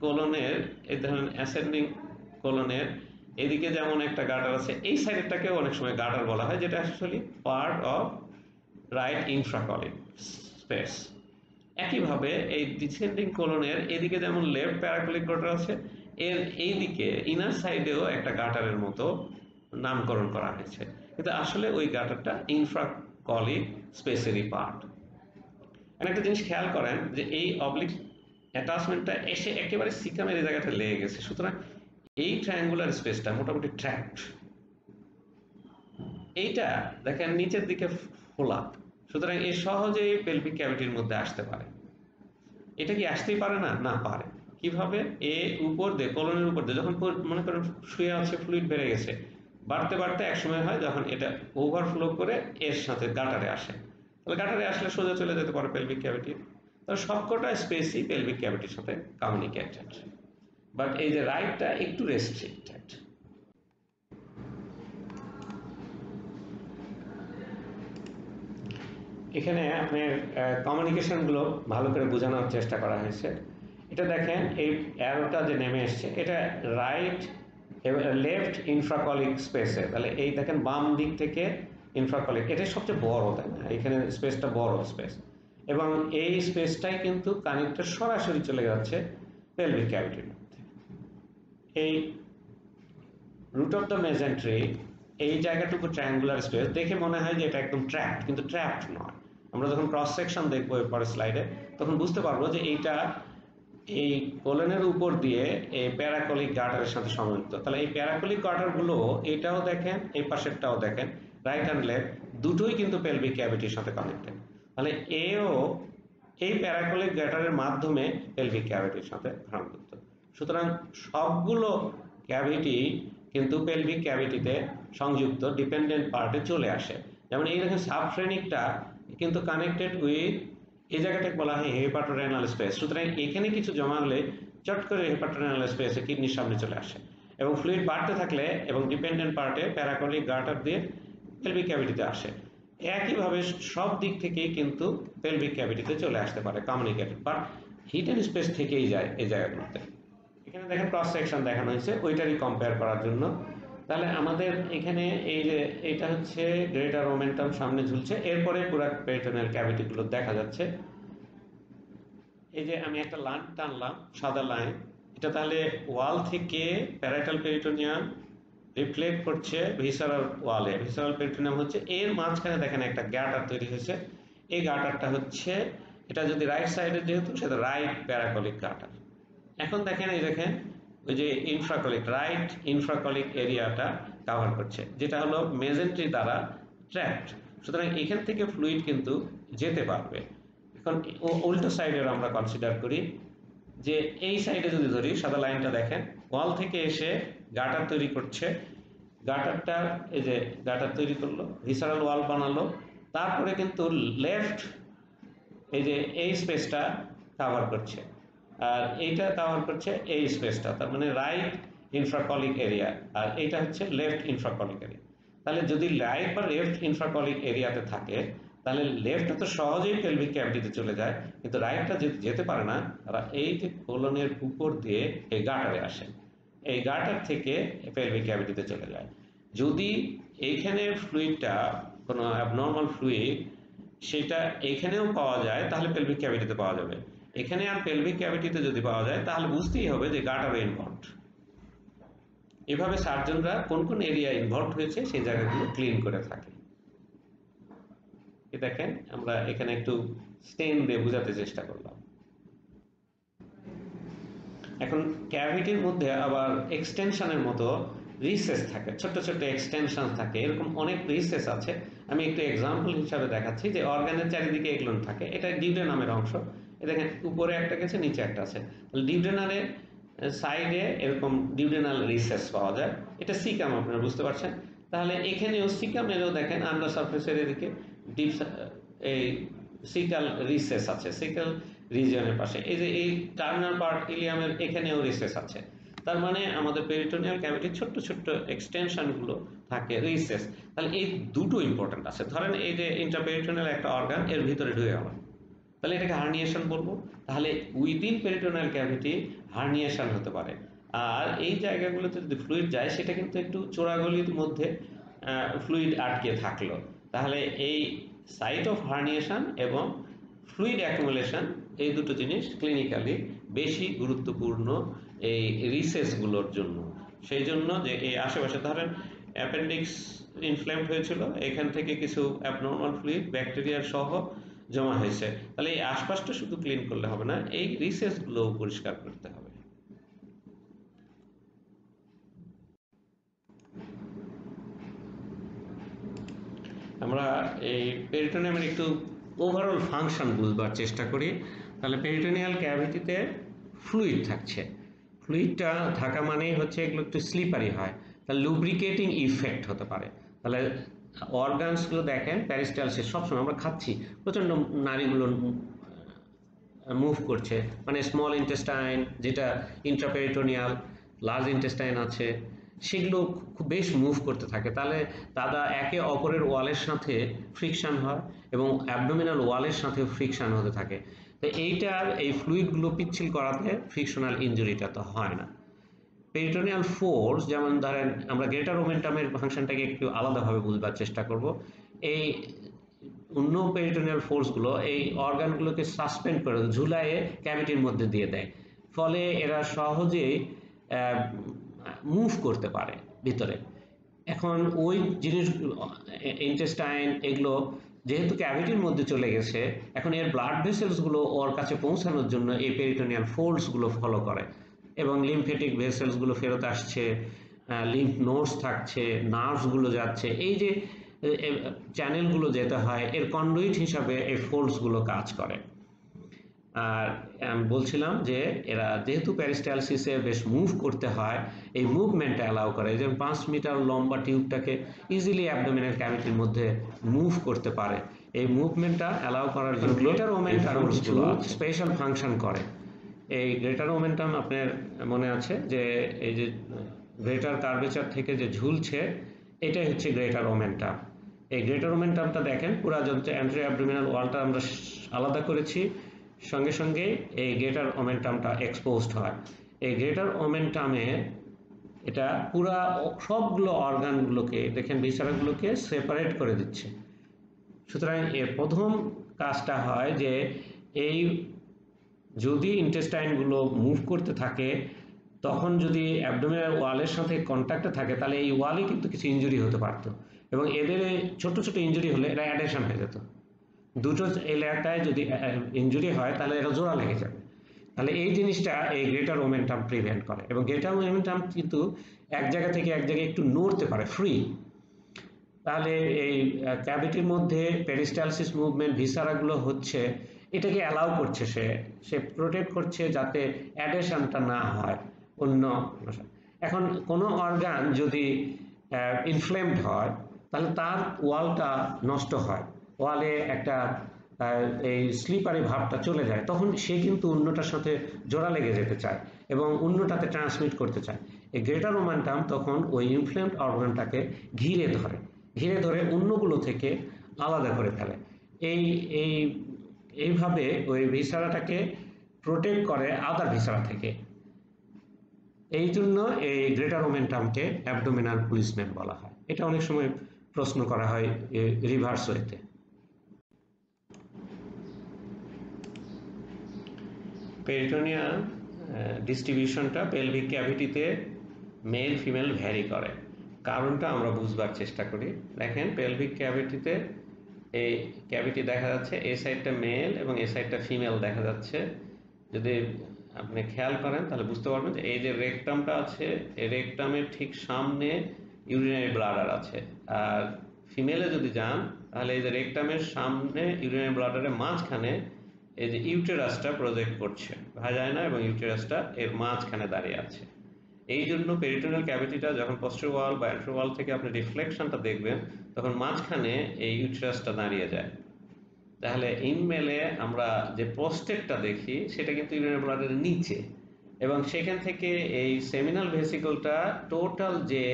কোলনের, এই ধরেন অ্যাসেন্ডিং কোলনের এদিকে যেমন একটা গার্টার আছে, এই সাইডটাকেও অনেক সময় গার্টার বলা হয়, যেটা actually part of right infracolic space. একইভাবে এই ডিসেন্ডিং কোলনের এদিকে যেমন লেফট প্যারাকলিক গার্টার আছে, এর এই দিকে ইনার সাইডেও একটা গার্টারের মতো নামকরণ করা হয়েছে, কিন্তু আসলে ওই গার্টারটা ইনফ্রাকলিক স্পেসেরই পার্ট। একটা জিনিস খেয়াল করেন যে এই অবলিক অ্যাটাচমেন্টটা এসে একেবারে সিকামের এই জায়গাটা লেগে গেছে, সুতরাং এই ট্রায়াঙ্গুলার স্পেসটা মোটামুটি ট্র্যাক্ট। এইটা দেখেন নিচের দিকে ফোলা, সুতরাং এ সহজেই পেলভিক ক্যাভিটির মধ্যে আসতে পারে। এটা কি আসতেই পারে না? না, পারে। কিভাবে? এ উপর দিয়ে, কোলনের উপর দিয়ে, যখন মনে করেন শুয়ে আছে, ফ্লুইড বেড়ে গেছে, বাড়তে বাড়তে একসময় হয় যখন এটা ওভারফ্লো করে এর সাথে গাটারে আসে, তাহলে গাটারে আসলে সোজা চলে যেতে পারে পেলভিক ক্যাভিটি। তাহলে সবকটা স্পেসই পেলভিক ক্যাভিটির সাথে কমিউনিকেটেড, বাট এই যে রাইটটা একটু রেস্ট্রিক্টেড। এখানে আপনার কমিউনিকেশনগুলো ভালো করে বোঝানোর চেষ্টা করা হয়েছে। এটা দেখেন এই অ্যারোটা যে নেমে এসছে, এটা রাইট লেফট ইনফ্রাকলিক স্পেসে। তাহলে এই দেখেন বাম দিক থেকে ইনফ্রাকলিক, এটাই সবচেয়ে বড়, তাই না? এখানে স্পেসটা বড় স্পেস, এবং এই স্পেসটাই কিন্তু কানেক্টর সরাসরি চলে যাচ্ছে পেলভিক ক্যাভিটির মধ্যে। এই রুট অফ দ্য মেজেন্ট্রি, এই জায়গাটুকু ট্রায়াঙ্গুলার স্পেস দেখে মনে হয় যে এটা একদম ট্র্যাপড, কিন্তু ট্র্যাপড নয়। আমরা যখন ক্রস সেকশন দেখবো এরপরে স্লাইডে, তখন বুঝতে পারবো যে এইটা এই কোলনের উপর দিয়ে এই প্যারাকলিক গার্টারের সাথে সংযুক্ত। তাহলে এই প্যারাকলিক গার্টারগুলো, এটাও দেখেন, এই পাশেরটাও দেখেন, রাইট অ্যান্ড লেফট দুটোই কিন্তু পেলভিক ক্যাভিটির সাথে কানেক্টেড। তাহলে এও এই প্যারাকলিক গার্টারের মাধ্যমে পেলভিক ক্যাভিটির সাথে সংযুক্ত। সুতরাং সবগুলো ক্যাভিটি কিন্তু পেলভিক ক্যাভিটিতে সংযুক্ত ডিপেন্ডেন্ট পার্টে চলে আসে। যেমন এই দেখেন সাবফ্রেনিকটা কিন্তু কানেক্টেড উইথ, এই জায়গাটাকে বলা হয় হেপাটোরেনাল স্পেস। সুতরাং এখানে কিছু জমা হলে চট করে হেপাটোরেনাল স্পেসে কিডনির সামনে চলে আসে, এবং ফ্লুইড বাড়তে থাকলে এবং ডিপেন্ডেন্ট পার্টে প্যারাকলিক গার্টার দিয়ে পেলভিক ক্যাভিটিতে আসে। একইভাবে সব দিক থেকেই কিন্তু পেলভিক ক্যাভিটিতে চলে আসতে পারে কমিউনিকেটেড, বাট হিডেন স্পেস থেকেই যায় এই জায়গাগুলোতে। এখানে দেখেন ক্রস সেকশন দেখানো হয়েছে, ওইটারই কম্পেয়ার করার জন্য তাহলে আমাদের এখানে এই যে এটা হচ্ছে গ্রেটার ওমেন্টাম সামনে ঝুলছে, এরপরে পুরো পেরিটোনিয়াল ক্যাভিটিগুলো দেখা যাচ্ছে। এই যে আমি একটা লাইন টানলাম, সাদা লাইন, এটা তাহলে ওয়াল থেকে প্যারাইটাল পেরিটোনিয়াম রিফ্লেক্ট করছে ভিসারাল ওয়ালে। ভিসারাল পেরিটোনিয়াম হচ্ছে এর মাঝখানে দেখেন একটা গ্যাটার তৈরি হয়েছে। এই গাটারটা হচ্ছে, এটা যদি রাইট সাইডে যেহেতু সেটা রাইট প্যারাকলিক গাটার। এখন দেখেন এই দেখেন ওই যে ইনফ্রাকলিক, রাইট ইনফ্রাকলিক এরিয়াটা কভার করছে, যেটা হলো মেজেন্ট্রি দ্বারা ট্র্যাপড। সুতরাং এখান থেকে ফ্লুইড কিন্তু যেতে পারবে। এখন উল্টো সাইডের আমরা কনসিডার করি, যে এই সাইডে যদি ধরি, সাদা লাইনটা দেখেন ওয়াল থেকে এসে গাটার তৈরি করছে, গাটারটা এই যে গাটার তৈরি করলো, ভিসারাল ওয়াল বানালো, তারপরে কিন্তু লেফট এই যে এই স্পেসটা কভার করছে, আর এইটা কভার করছে এই স্পেসটা, তার মানে রাইট ইনফ্রাকলিক এরিয়া, আর এইটা হচ্ছে লেফট ইনফ্রাকলিক এরিয়া। তাহলে যদি রাইট বা লেফট ইনফ্রাকলিক এরিয়াতে থাকে, তাহলে লেফটটা তো সহজেই পেলভিক ক্যাভিটিতে চলে যায়, কিন্তু রাইটটা যেতে পারে না। তারা এই যে কোলনের উপর দিয়ে এই গাটারে আসে, এই গাটার থেকে পেলভিক ক্যাভিটিতে চলে যায়। যদি এইখানে ফ্লুইডটা কোনো অ্যাবনর্মাল ফ্লুইড সেটা এখানেও পাওয়া যায়, তাহলে পেলভিক ক্যাভিটিতে পাওয়া যাবে। এখানে আর পেলভিক ক্যাভিটিতে যদি পাওয়া যায়, তাহলে বুঝতেই হবে যে গাটারে ইনভলভড। এভাবে সার্জনরা কোন কোন এরিয়া ইনভলভড হয়েছে সেই জায়গাগুলো ক্লিন করে থাকে। দেখেন আমরা এখানে একটু স্টেন দিয়ে বোঝাতে চেষ্টা করলাম। এখন ক্যাভিটির মধ্যে আবার এক্সটেনশনের মতো রিসেস থাকে, ছোট ছোট এক্সটেনশন থাকে, এরকম অনেক রিসেস আছে। আমি একটু এক্সাম্পল হিসাবে দেখাচ্ছি যে অর্গানের চারিদিকে এগুলো থাকে। এটা ডিউডেনামের অংশ, দেখেন উপরে একটা গেছে, নিচে একটা আছে। ডিউডেনালের সাইডে এরকম ডিউডেনাল রিসেস পাওয়া যায়, এটা সিকাম, আপনারা বুঝতে পারছেন। তাহলে এখানেও সিকামেরও দেখেন আন্ডার সারফেসের এদিকে ডিপ এই সিকাল রিসেস আছে, সিকাল রিজিয়নের পাশে। এই যে এই টার্নার পার্ট ইলিয়ামের এখানেও রিসেস আছে। তার মানে আমাদের পেরিটোনিয়াল ক্যাভিটির ছোট্ট ছোট্ট এক্সটেনশনগুলো থাকে, রিসেস। তাহলে এই দুটো ইম্পর্টেন্ট আছে। ধরেন এই যে ইন্ট্রাপেরিটোনিয়াল একটা অর্গান এর ভিতরে ঢুকে গেল, তাহলে এটাকে হার্নিয়েশন বলবো। তাহলে উইদিন পেরিটোনিয়াল ক্যাভিটি হার্নিয়েশন হতে পারে। আর এই জায়গাগুলোতে যদি ফ্লুইড যায়, সেটা কিন্তু একটু চোরাগলির মধ্যে ফ্লুইড আটকে থাকলো, তাহলে এই সাইট অফ হার্নিয়েশন এবং ফ্লুইড অ্যাকুমুলেশন, এই দুটো জিনিস ক্লিনিক্যালি বেশি গুরুত্বপূর্ণ এই রিসেসগুলোর জন্য। সেই জন্য যে এই আশেপাশে ধরেন অ্যাপেন্ডিক্স ইনফ্লেমড হয়েছিল, এখান থেকে কিছু অ্যাবনর্মাল ফ্লুইড ব্যাকটেরিয়ার সহ জমা হয়েছে, তাহলে এই আশপাশটা শুধু ক্লিন করলে হবে না, এই রিসেসগুলোও পরিষ্কার করতে হবে। আমরা এই পেরিটোনিয়ামের একটু ওভারঅল ফাংশন বুঝবার চেষ্টা করি। তাহলে পেরিটোনিয়াল ক্যাভিটিতে ফ্লুইড থাকছে, ফ্লুইডটা থাকা মানেই হচ্ছে এগুলো একটু স্লিপারি হয়, তাহলে লুব্রিকেটিং ইফেক্ট হতে পারে। তাহলে অর্গানসগুলো দেখেন প্যারিস্টালসিস, সবসময় আমরা খাচ্ছি, প্রচণ্ড নাড়িগুলো মুভ করছে, মানে স্মল ইন্টেস্টাইন যেটা ইন্ট্রাপেরিটোনিয়াল, লার্জ ইন্টেস্টাইন আছে, সেগুলো খুব বেশ মুভ করতে থাকে। তাহলে তারা একে অপরের ওয়ালের সাথে ফ্রিকশন হয় এবং অ্যাবডোমিনাল ওয়ালের সাথে ফ্রিকশন হতে থাকে। তো এইটার এই ফ্লুইডগুলো পিচ্ছিল করাতে ফ্রিকশনাল ইনজুরিটা তো হয় না। পেরিটোনিয়াল ফোর্স, যেমন ধরেন আমরা গ্রেটার ওমেন্টামের ফাংশনটাকে একটু আলাদাভাবে বুঝবার চেষ্টা করব। এই অন্য পেরিটোনিয়াল ফোর্সগুলো এই অর্গানগুলোকে সাসপেন্ড করে ঝুলায়ে ক্যাভিটির মধ্যে দিয়ে দেয়, ফলে এরা সহজেই মুভ করতে পারে ভিতরে। এখন ওই জিনিস ইন্টেস্টাইন এগুলো যেহেতু ক্যাভিটির মধ্যে চলে গেছে, এখন এর ব্লাড ভেসেলসগুলো ওর কাছে পৌঁছানোর জন্য এই পেরিটোনিয়াল ফোর্সগুলো ফলো করে, এবং লিমফেটিক ভেসেলসগুলো ফেরত আসছে, লিম্ফ নোডস থাকছে, নার্ভসগুলো যাচ্ছে, এই যে চ্যানেলগুলো যেতে হয়, এর কন্ডুইট হিসাবে এই ফোর্সগুলো কাজ করে। আর আমি বলছিলাম যে এরা যেহেতু প্যারিস্টালসিসে বেশ মুভ করতে হয়, এই মুভমেন্টটা অ্যালাউ করে, যেমন 5 মিটার লম্বা টিউবটাকে ইজিলি অ্যাবডোমিনাল ক্যাভিটির মধ্যে মুভ করতে পারে। এই মুভমেন্টটা অ্যালাউ করার জন্য গ্রেটার ওমেন্টামগুলো স্পেশাল ফাংশন করে। এই গ্রেটার ওমেন্টাম আপনার মনে আছে যে এই যে গ্রেটার কার্ভেচার থেকে যে ঝুলছে, এটাই হচ্ছে গ্রেটার ওমেন্টাম। এই গ্রেটার ওমেন্টামটা দেখেন পুরা যন্ত্রে অ্যান্টেরিয়র অ্যাবডোমিনাল ওয়ালটা আমরা আলাদা করেছি, সঙ্গে সঙ্গে এই গ্রেটার ওমেন্টামটা এক্সপোজড হয়। এই গ্রেটার ওমেন্টামে এটা পুরা সবগুলো অর্গানগুলোকে দেখেন ভিসারাগুলোকে সেপারেট করে দিচ্ছে। সুতরাং এর প্রথম কাজটা হয় যে এই যদি ইন্টেস্টাইনগুলো মুভ করতে থাকে তখন যদি অ্যাবডোমিনাল ওয়ালের সাথে কন্ট্যাক্টে থাকে তাহলে এই ওয়ালে কিন্তু কিছু ইনজুরি হতে পারত এবং এদের ছোট ছোট ইনজুরি হলে এটা অ্যাডেশন হয়ে যেত। দুটো এলাকায় যদি ইনজুরি হয় তাহলে এটা জোড়া লেগে যাবে। তাহলে এই জিনিসটা এই গ্রেটার মোমেন্টাম প্রিভেন্ট করে এবং গ্রেটার মোমেন্টাম কিন্তু এক জায়গা থেকে এক জায়গায় একটু নড়তে পারে ফ্রি। তাহলে এই ক্যাভিটির মধ্যে পেরিস্টালসিস মুভমেন্ট ভিসারাগুলো হচ্ছে, এটাকে অ্যালাউ করছে, সে প্রোটেক্ট করছে যাতে অ্যাডেশনটা না হয় অন্য। এখন কোনো অর্গান যদি ইনফ্লেমড হয় তাহলে তার ওয়ালটা নষ্ট হয়, ওয়ালে একটা এই স্লিপারি ভাবটা চলে যায়, তখন সে কিন্তু অন্যটার সাথে জোড়া লেগে যেতে চায় এবং অন্যটাতে ট্রান্সমিট করতে চায়। এই গ্রেটার মোমেন্টাম তখন ওই ইনফ্লেমড অর্গানটাকে ঘিরে ধরে অন্যগুলো থেকে আলাদা করে ফেলে। এই এই এইভাবে ওই ভিসারাটাকে প্রোটেক্ট করে আদার ভিসারা থেকে। এই জন্য এই গ্রেটার মোমেন্টামকে অ্যাবডোমিনাল পুলিসম্যান বলা হয়। এটা অনেক সময় প্রশ্ন করা হয় রিভার্স ওয়েতে। পেরিটোনিয়াল ডিস্ট্রিবিউশনটা পেলভিক ক্যাভিটিতে মেল ফিমেল ভ্যারি করে। কারণটা আমরা বুঝবার চেষ্টা করি। দেখেন পেলভিক ক্যাভিটিতে এই ক্যাভিটি দেখা যাচ্ছে, এই সাইডটা মেল এবং এই সাইডটা ফিমেল দেখা যাচ্ছে। যদি আপনি খেয়াল করেন তাহলে বুঝতে পারবেন যে এই যে রেকটামটা আছে, এই রেকটামের ঠিক সামনে ইউরিনারি ব্লাডার আছে। আর ফিমেলে যদি যান তাহলে এই যে রেকটামের সামনে ইউরিনারি ব্লাডারের মাঝখানে এই যে ইউটেরাসটা প্রজেক্ট করছে, ভাজাইনা এবং ইউটেরাসটা এর মাঝখানে দাঁড়িয়ে আছে। এই জন্য পেরিটোনিয়াল ক্যাভিটিটা যখন পোস্টেরিয়র ওয়াল বা অ্যান্টেরিয়র ওয়াল থেকে আপনি রিফ্লেকশনটা দেখবেন তখন মাঝখানে এই ইউটেরাসটা দাঁড়িয়ে যায়। তাহলে ইনমেলে আমরা যে প্রোস্টেটটা দেখি সেটা কিন্তু ইউরিনারি ব্লাডারের নিচে, এবং সেখান থেকে এই সেমিনাল ভেসিকলটা টোটাল যে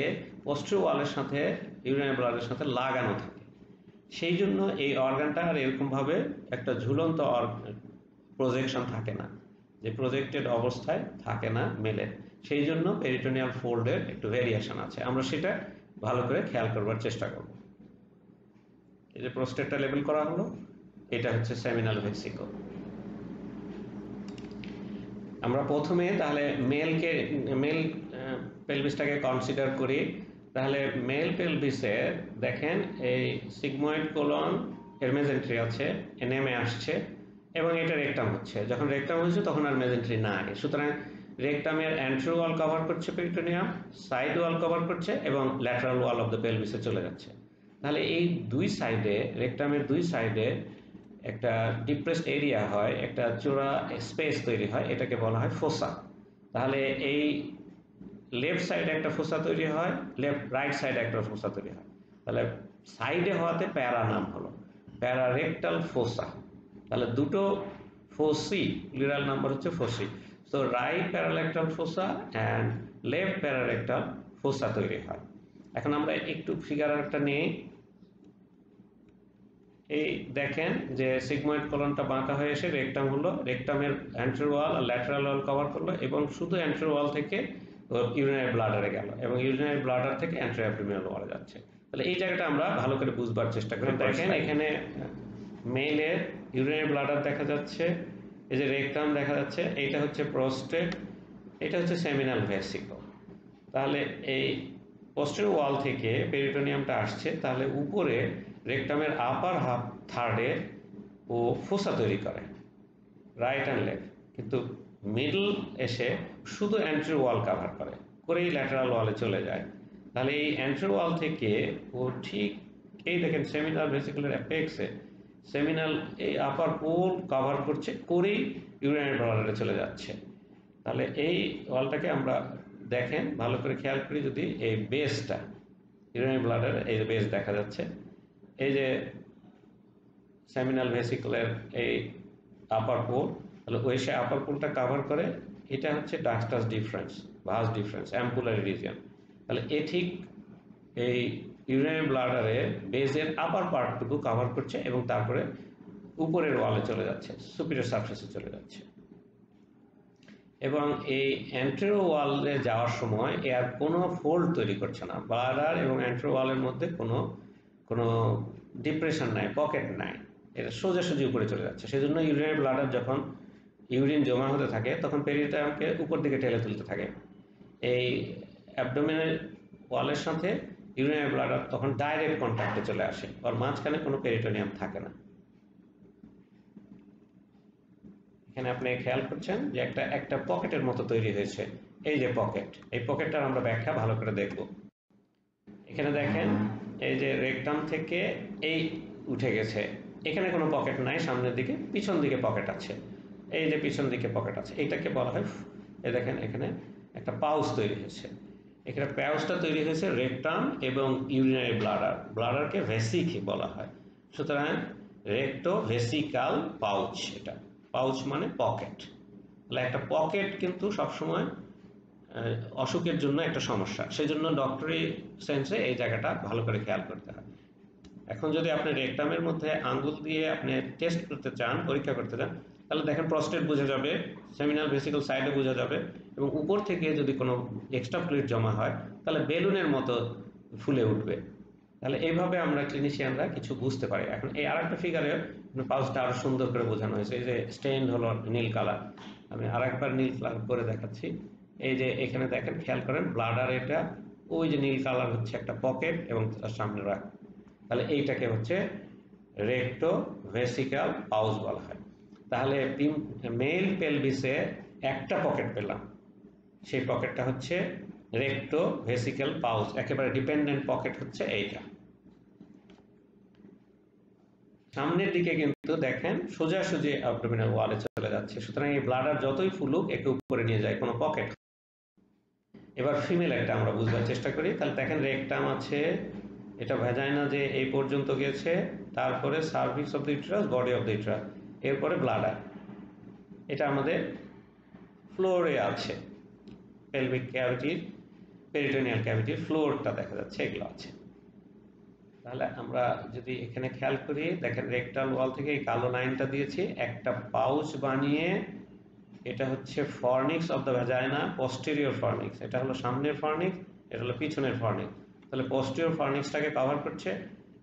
পোস্টেরিয়র ওয়ালের সাথে ইউরিনারি ব্লাডারের সাথে লাগানো থাকে। সেই জন্য এই অর্গানটা আর এরকমভাবে একটা ঝুলন্ত প্রজেকশন থাকে না, যে প্রজেক্টেড অবস্থায় থাকে না মেলে। সেই জন্য পেরিটোনিয়াল ফোল্ডের একটু ভেরিয়েশন আছে, আমরা সেটা ভালো করে খেয়াল করবার চেষ্টা করব। এই যে প্রোস্টেটটা লেবেল করা হলো, এটা হচ্ছে সেমিনাল ভেসিকল। আমরা প্রথমে তাহলে মেল পেলভিসটাকে কনসিডার করি। তাহলে মেল পেলভিসে দেখেন এই সিগময়েড কোলন এর মেজেন্ট্রি আছে, নেমে আসছে এবং এটা রেকটাম হচ্ছে। যখন রেকটাম হয়েছে তখন আর মেজেন্ট্রি নাই, সুতরাং রেকটামের অ্যান্টেরিয়র ওয়াল কভার করছে পেরিটোনিয়াম, সাইড ওয়াল কভার করছে এবং ল্যাটারাল ওয়াল অফ দ্য পেলভিসে চলে যাচ্ছে। তাহলে এই দুই সাইডে, রেকটামের দুই সাইডে একটা ডিপ্রেসড এরিয়া হয়, একটা চোরা স্পেস তৈরি হয়, এটাকে বলা হয় ফোসা। তাহলে এই লেফট সাইডে একটা ফোসা তৈরি হয়, রাইট সাইডে একটা ফোসা তৈরি হয়। তাহলে সাইডে হওয়াতে প্যারা নাম হলো, প্যারারেক্টাল ফোসা। তাহলে দুটো ফোসি, প্লুরাল নাম্বার হচ্ছে ফোসি। তো right pararectal fossa and left pararectal fossa তৈরি হয়। এখন আমরা একটু ফিগার একটা নিই। এই দেখেন যে সিগময়েড কোলনটা বাঁকা হয়ে এসে রেকটাম হলো, রেকটামের অ্যান্টেরিয়র ওয়াল আর ল্যাটারাল ওয়াল কভার করলো এবং শুধু অ্যান্টেরিয়র ওয়াল থেকে ইউরিনারি ব্লাডারে গেল এবং ইউরিনারি ব্লাডার থেকে অ্যান্টেরিয়র অ্যাবডোমিনাল ওয়ালে যাচ্ছে। তাহলে এই জায়গাটা আমরা ভালো করে বুঝবার চেষ্টা করি। দেখেন এখানে মেলের ইউরিনারি ব্লাডার দেখা যাচ্ছে, এই যে রেকটাম দেখা যাচ্ছে, এইটা হচ্ছে প্রোস্টেট, এটা হচ্ছে সেমিনাল ভেসিকল। তাহলে এই পোস্টেরিয়র ওয়াল থেকে পেরিটোনিয়ামটা আসছে, তাহলে উপরে রেকটামের আপার হাফ থার্ডে ও ফোসা তৈরি করে, রাইট অ্যান্ড লেফট, কিন্তু মিডল এসে শুধু অ্যান্টেরিয়র ওয়াল কভার করেই ল্যাটারাল ওয়ালে চলে যায়। তাহলে এই অ্যান্টেরিয়র ওয়াল থেকে ও ঠিক এই দেখেন সেমিনাল ভেসিকুলার অ্যাপেক্সে সেমিনাল এই আপার পোল কভার করেই ইউরিনারি ব্লাডারে চলে যাচ্ছে। তাহলে এই ওয়ালটাকে আমরা দেখেন ভালো করে খেয়াল করি, যদি এই বেসটা ইউরিনারি ব্লাডার এই যে বেস দেখা যাচ্ছে, এই যে সেমিনাল ভেসিকুলার এই আপার পোল, তাহলে ওই সে আপার পোলটা কভার করে, এটা হচ্ছে ductus difference, vas deferens, ampullary region. তাহলে এ ঠিক এই ইউরিনারি ব্লাডারের বেসের আপার পার্টটুকু কভার করছে এবং তারপরে উপরের ওয়ালে চলে যাচ্ছে, সুপিরিয়র সারফেসে চলে যাচ্ছে। এবং এই অ্যান্টেরো ওয়ালে যাওয়ার সময় এর কোনো ফোল্ড তৈরি করছে না। ব্লাডার এবং অ্যান্টেরো ওয়ালের মধ্যে কোনো কোনো ডিপ্রেশন নাই, পকেট নাই, এটা সোজাসুজি উপরে চলে যাচ্ছে। সেজন্য ইউরিনারি ব্লাডার যখন ইউরিন জমা হতে থাকে তখন পেরিটোনিয়ামকে উপর দিকে ঠেলে তুলতে থাকে। এই অ্যাবডোমিনাল ওয়ালের সাথে ইউরিনারি ব্লাডার তখন ডাইরেক্ট কন্ট্যাক্টে চলে আসে, ওর মাঝখানে কোনো পেরিটোনিয়াম থাকে না। এখানে আপনি খেয়াল করছেন যে একটা একটা পকেটের মতো তৈরি হয়েছে। এই যে পকেট, এই পকেটটার আমরা ব্যাখ্যা ভালো করে দেখব। এখানে দেখেন এই যে রেকটাম থেকে এই উঠে গেছে, এখানে কোনো পকেট নাই সামনের দিকে, পিছন দিকে পকেট আছে। এই যে পিছন দিকে পকেট আছে, এটাকে বলা হয়, এই দেখেন এখানে একটা পাউচ তৈরি হয়েছে। এখানে পাউচটা তৈরি হয়েছে রেকটাম এবং ইউরিনারি ব্লাডার, ব্লাডারকে ভেসিক বলা হয়। সুতরাং রেক্টো ভেসিকাল পাউচ, এটা পাউচ মানে পকেট। তাহলে একটা পকেট কিন্তু সবসময় অসুখের জন্য একটা সমস্যা, সেজন্য ডক্টরি সেন্সে এই জায়গাটা ভালো করে খেয়াল করতে হয়। এখন যদি আপনি রেকটামের মধ্যে আঙ্গুল দিয়ে আপনি টেস্ট করতে চান, পরীক্ষা করতে চান, তাহলে দেখেন প্রস্টেট বোঝা যাবে, সেমিনাল ভেসিকল সাইডে বোঝা যাবে, এবং উপর থেকে যদি কোনো এক্সট্রা ফ্লুইড জমা হয় তাহলে বেলুনের মতো ফুলে উঠবে। তাহলে এইভাবে আমরা ক্লিনিশিয়ানরা কিছু বুঝতে পারি। এখন এই আরেকটা ফিগারে পাউচটা আরো সুন্দর করে বোঝানো হয়েছে। এই যে স্টেইন হলো নীল কালার, আমি আরেকবার নীল কালার করে দেখাচ্ছি। এই যে এখানে দেখেন, খেয়াল করেন ব্লাডার, এটা ওই যে নীল কালার হচ্ছে একটা পকেট এবং তার সামনে রাখ। তাহলে এইটাকে হচ্ছে রেক্টো ভেসিকাল পাউচ বলা হয়। তাহলে মেল পেলভিসে একটা পকেট পেলাম, সেই পকেটটা হচ্ছে রেক্টো ভেসিক্যাল পাউচ। একেবারে ডিপেন্ডেন্ট পকেট হচ্ছে এইটা। সামনের দিকে কিন্তু দেখেন সোজাসুজি অ্যাবডোমিনাল ওয়ালে চলে যাচ্ছে, সুতরাং এই ব্লাডার যতই ফুলুক একে উপরে নিয়ে যায়, কোনো পকেট। এবার ফিমেল একটা আমরা বুঝবার চেষ্টা করি। তাহলে দেখেন রেকটাম আছে, এটা ভ্যাজাইনা যে এই পর্যন্ত গেছে, তারপরে cervix of the uterus, body of the uterus, এরপরে ব্লাডার। এটা আমাদের ফ্লোরে আছে, পেলভিক ক্যাভিটির, পেরিটোনিয়াল ক্যাভিটির ফ্লোরটা দেখা যাচ্ছে, এগুলো আছে। তাহলে আমরা যদি এখানে খেয়াল করি, দেখেন রেকটাল ওয়াল থেকে এই কালো লাইনটা দিয়েছি, একটা পাউচ বানিয়ে, এটা হচ্ছে ফর্নিক্স অফ দ্য ভ্যাজাইনা, পস্টেরিয়র ফর্নিক্স, এটা হলো সামনের ফর্নিক্স, এটা হলো পিছনের ফর্নিক্স। তাহলে পস্টেরিয়র ফর্নিক্সটাকে কভার করছে,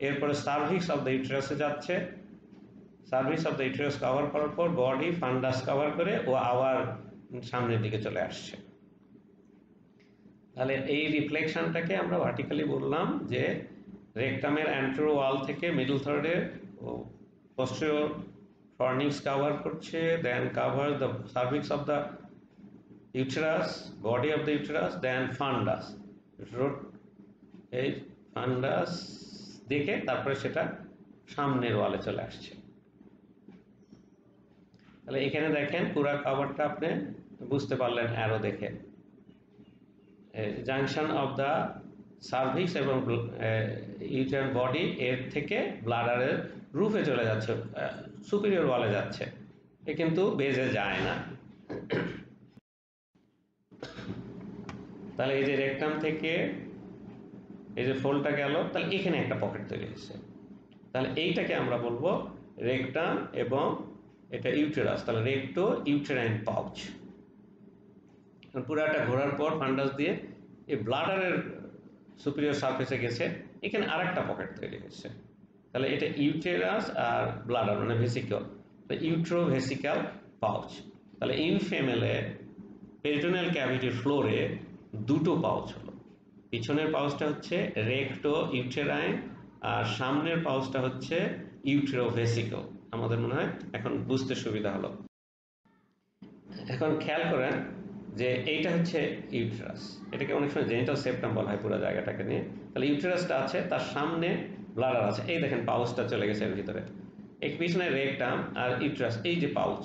এরপরে সার্ভিক্স অফ দ্য ইউটেরাসে যাচ্ছে, cervix of the uterus cover করার পর বডি ফান্ডাস কভার করে ও আবার সামনের দিকে চলে আসছে। তাহলে এই রিফ্লেকশনটাকে আমরা ভার্টিক্যালি বললাম যে রেকটামের অ্যান্টেরো ওয়াল থেকে মিডল থার্ডে পোস্টেরিয়র ফর্নিক্স কভার করছে, then cover the cervix of the uterus, body of the uterus, then fundus, এই ফান্ডাস দেখে তারপরে সেটা সামনের ওয়ালে চলে আসছে। তাহলে এখানে দেখেন পুরা কভারটা আপনি বুঝতে পারলেন অ্যারো দেখে। জাংশন অফ দ্য সার্ভিক্স এবং ইউটেরাইন বডি এর থেকে ব্লাডারের রুফে চলে যাচ্ছে, সুপিরিয়র ওয়ালে যাচ্ছে, এ কিন্তু বেজে যায় না। তাহলে এই যে রেকটাম থেকে এই যে ফোল্ডটা গেল, তাহলে এখানে একটা পকেট তৈরি হয়েছে। তাহলে এইটাকে আমরা বলবো রেকটাম এবং এটা ইউটেরাস। তাহলে রেক্টো ইউটেরাইন পাউচ। পুরাটা ঘোরার পর ফান্ডাস দিয়ে এই ব্লাডারের সুপিরিয়র সারফেসে গেছে, এখানে আরেকটা পকেট তৈরি হয়েছে। তাহলে এটা ইউটেরাস আর ব্লাডার মানে ভেসিকল, ইউট্রো ভেসিক্যাল পাউচ। তাহলে ইন ফিমেলে পেরিটোনিয়াল ক্যাভিটির ফ্লোরে দুটো পাউচ হলো, পিছনের পাউচটা হচ্ছে রেক্টো ইউটেরাইন আর সামনের পাউচটা হচ্ছে ইউটেরো ভেসিকল। আমাদের মনে হয় এখন বুঝতে সুবিধা হলো। এখন খেয়াল করেন যে এইটা হচ্ছে ইউটেরাস, এটাকে অনেক সময় জেনিটাল সেপ্টাম বলা হয় পুরো জায়গাটাকে নিয়ে। তাহলে ইউটেরাসটা আছে, তার সামনে ব্লাডার আছে, এই দেখেন পাউচটা চলে গেছে এর ভিতরে, এক পিছনে রেকটাম আর ইউটেরাস, এই যে পাউচ।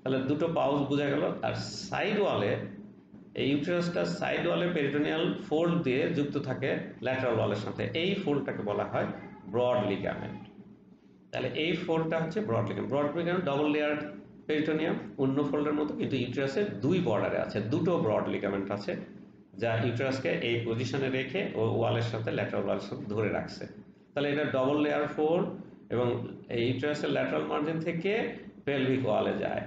তাহলে দুটো পাউচ বোঝা গেল। আর সাইড ওয়ালে এই ইউটেরাসটা সাইড ওয়ালে পেরিটোনিয়াল ফোল্ড দিয়ে যুক্ত থাকে ল্যাটারাল ওয়ালের সাথে, এই ফোল্ডটাকে বলা হয় ব্রড লিগামেন্ট। তাহলে এই ফোল্ডটা হচ্ছে broad ligament. Broad ligament double layer peritoneum, অন্য ফোল্ডের মতো, কিন্তু ইউটেরাসের দুই বর্ডারে আছে, দুটো ব্রড লিগামেন্ট আছে যা ইউটেরাসকে এই পজিশনে রেখে ও ওয়ালের সাথে ল্যাটারাল ওয়ালের সাথে ধরে রাখছে। তাহলে এটা ডবল লেয়ার ফোল্ড এবং এই ইউটেরাসের ল্যাটারাল মার্জিন থেকে পেলভিক ওয়ালে যায়।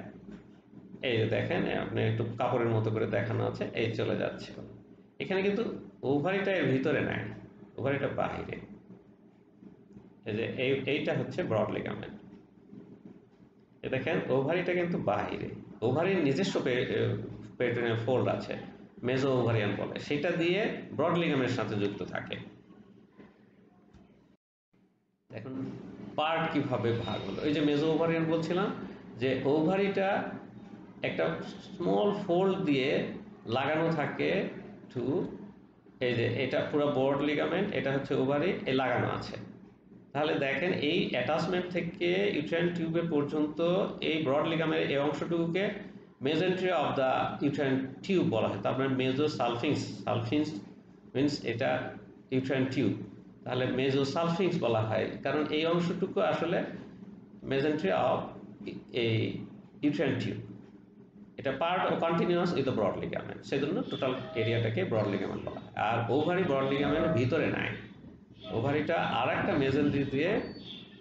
এই যে দেখেন আপনি একটু কাপড়ের মতো করে দেখানো আছে, এই চলে যাচ্ছে। এখানে কিন্তু ওভারিটা এর ভিতরে নাই, ওভারিটা বাহিরে। এই যে এইটা হচ্ছে ব্রড লিগামেন্ট। দেখেন ওভারিটা কিন্তু বাহিরে, ওভারির নিজস্ব পেরিটোনিয়াল ফোল্ড আছে, মেজো ওভারিয়ান বলে, সেটা দিয়ে ব্রড লিগামেন্টের সাথে যুক্ত থাকে। এখন পার্ট কিভাবে ভাগ হলো, এই যে মেজো ওভারিয়ান বলছিলাম, যে ওভারিটা একটা স্মল ফোল্ড দিয়ে লাগানো থাকে টু, এই যে এটা পুরো ব্রড লিগামেন্ট, এটা হচ্ছে ওভারি, এ লাগানো আছে। তাহলে দেখেন এই অ্যাটাচমেন্ট থেকে ইউট্রাইন টিউবে পর্যন্ত এই ব্রড লিগামেন্টের এই অংশটুকুকে mesenteria of the uterine tube বলা হয়। তারপরে মেজো সালফিংস, সালফিংস মিন্স এটা ইউট্রাইন টিউব, তাহলে মেজো সালফিংস বলা হয়, কারণ এই অংশটুকু আসলে মেজেন্ট্রিয়া অফ এই ইউট্রাইন টিউব। এটা পার্ট ও কন্টিনিউয়াস উইথ ব্রড লিগামেন্ট, সেজন্য টোটাল এরিয়াটাকে ব্রড লিগামেন্ট বলা হয়। আর ওভারি ব্রড লিগামেন্টের ভিতরে নাই, ওভারিটা আর একটা মেজেন্ট্রি দিয়ে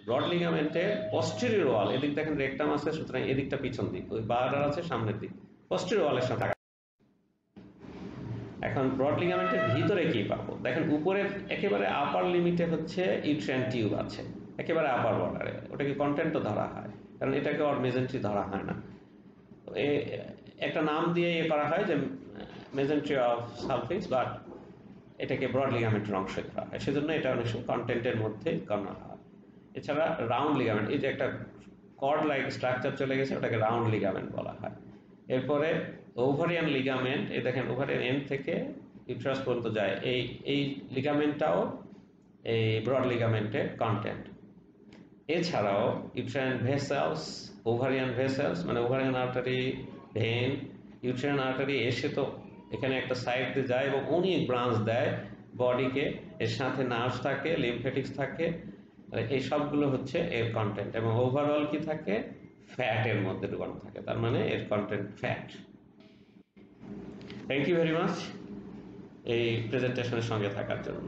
ব্রড লিগামেন্টের পস্টেরিয়র ওয়াল, এদিক দেখেন রেকটাম আছে, সুতরাং এদিকটা পিছন দিক, ওই বারবার আছে সামনের দিক, পস্টেরিয়র ওয়ালের সাথে। এখন ব্রড লিগামেন্টের ভিতরে কি পাবো, দেখেন উপরের একেবারে আপার লিমিটে হচ্ছে ইউট্রাইন টিউব আছে, একেবারে আপার বর্ডারে, ওটাকে কন্টেন্টও ধরা হয়, কারণ এটাকে আর মেজেন্ট্রি ধরা হয় না। একটা নাম দিয়ে করা হয় যে মেজেন্ট্রি অফ সালফিংস, বাট এটাকে ব্রড লিগামেন্টের অংশ ধরা হয়, সেজন্য এটা অনেক সময় কন্টেন্টের মধ্যে গণনা হয়। এছাড়া রাউন্ড লিগামেন্ট, এই যে একটা কর্ড লাইক স্ট্রাকচার চলে গেছে, ওটাকে রাউন্ড লিগামেন্ট বলা হয়। এরপরে ওভারিয়ান লিগামেন্ট, এই দেখেন ওভারিয়ান এন্ড থেকে ইউট্রাস পর্যন্ত যায়, এই লিগামেন্টটাও এই ব্রড লিগামেন্টের কন্টেন্ট। এছাড়াও ইউট্রাইন ভেসেলস, ওভারিয়ান ভেসেলস মানে ovarian artery, vein, uterine artery এসে তো এখানে একটা সাইড দিয়ে যায় এবং অনেক ব্রাঞ্চ দেয় বডিকে, এর সাথে নার্ভস থাকে, লিমফেটিক্স থাকে, এই সবগুলো হচ্ছে এর কন্টেন্ট। এবং ওভারঅল কি থাকে, ফ্যাটের মধ্যে ঢুকানো থাকে, তার মানে এর content fat. Thank you very much এই প্রেজেন্টেশনের সঙ্গে থাকার জন্য।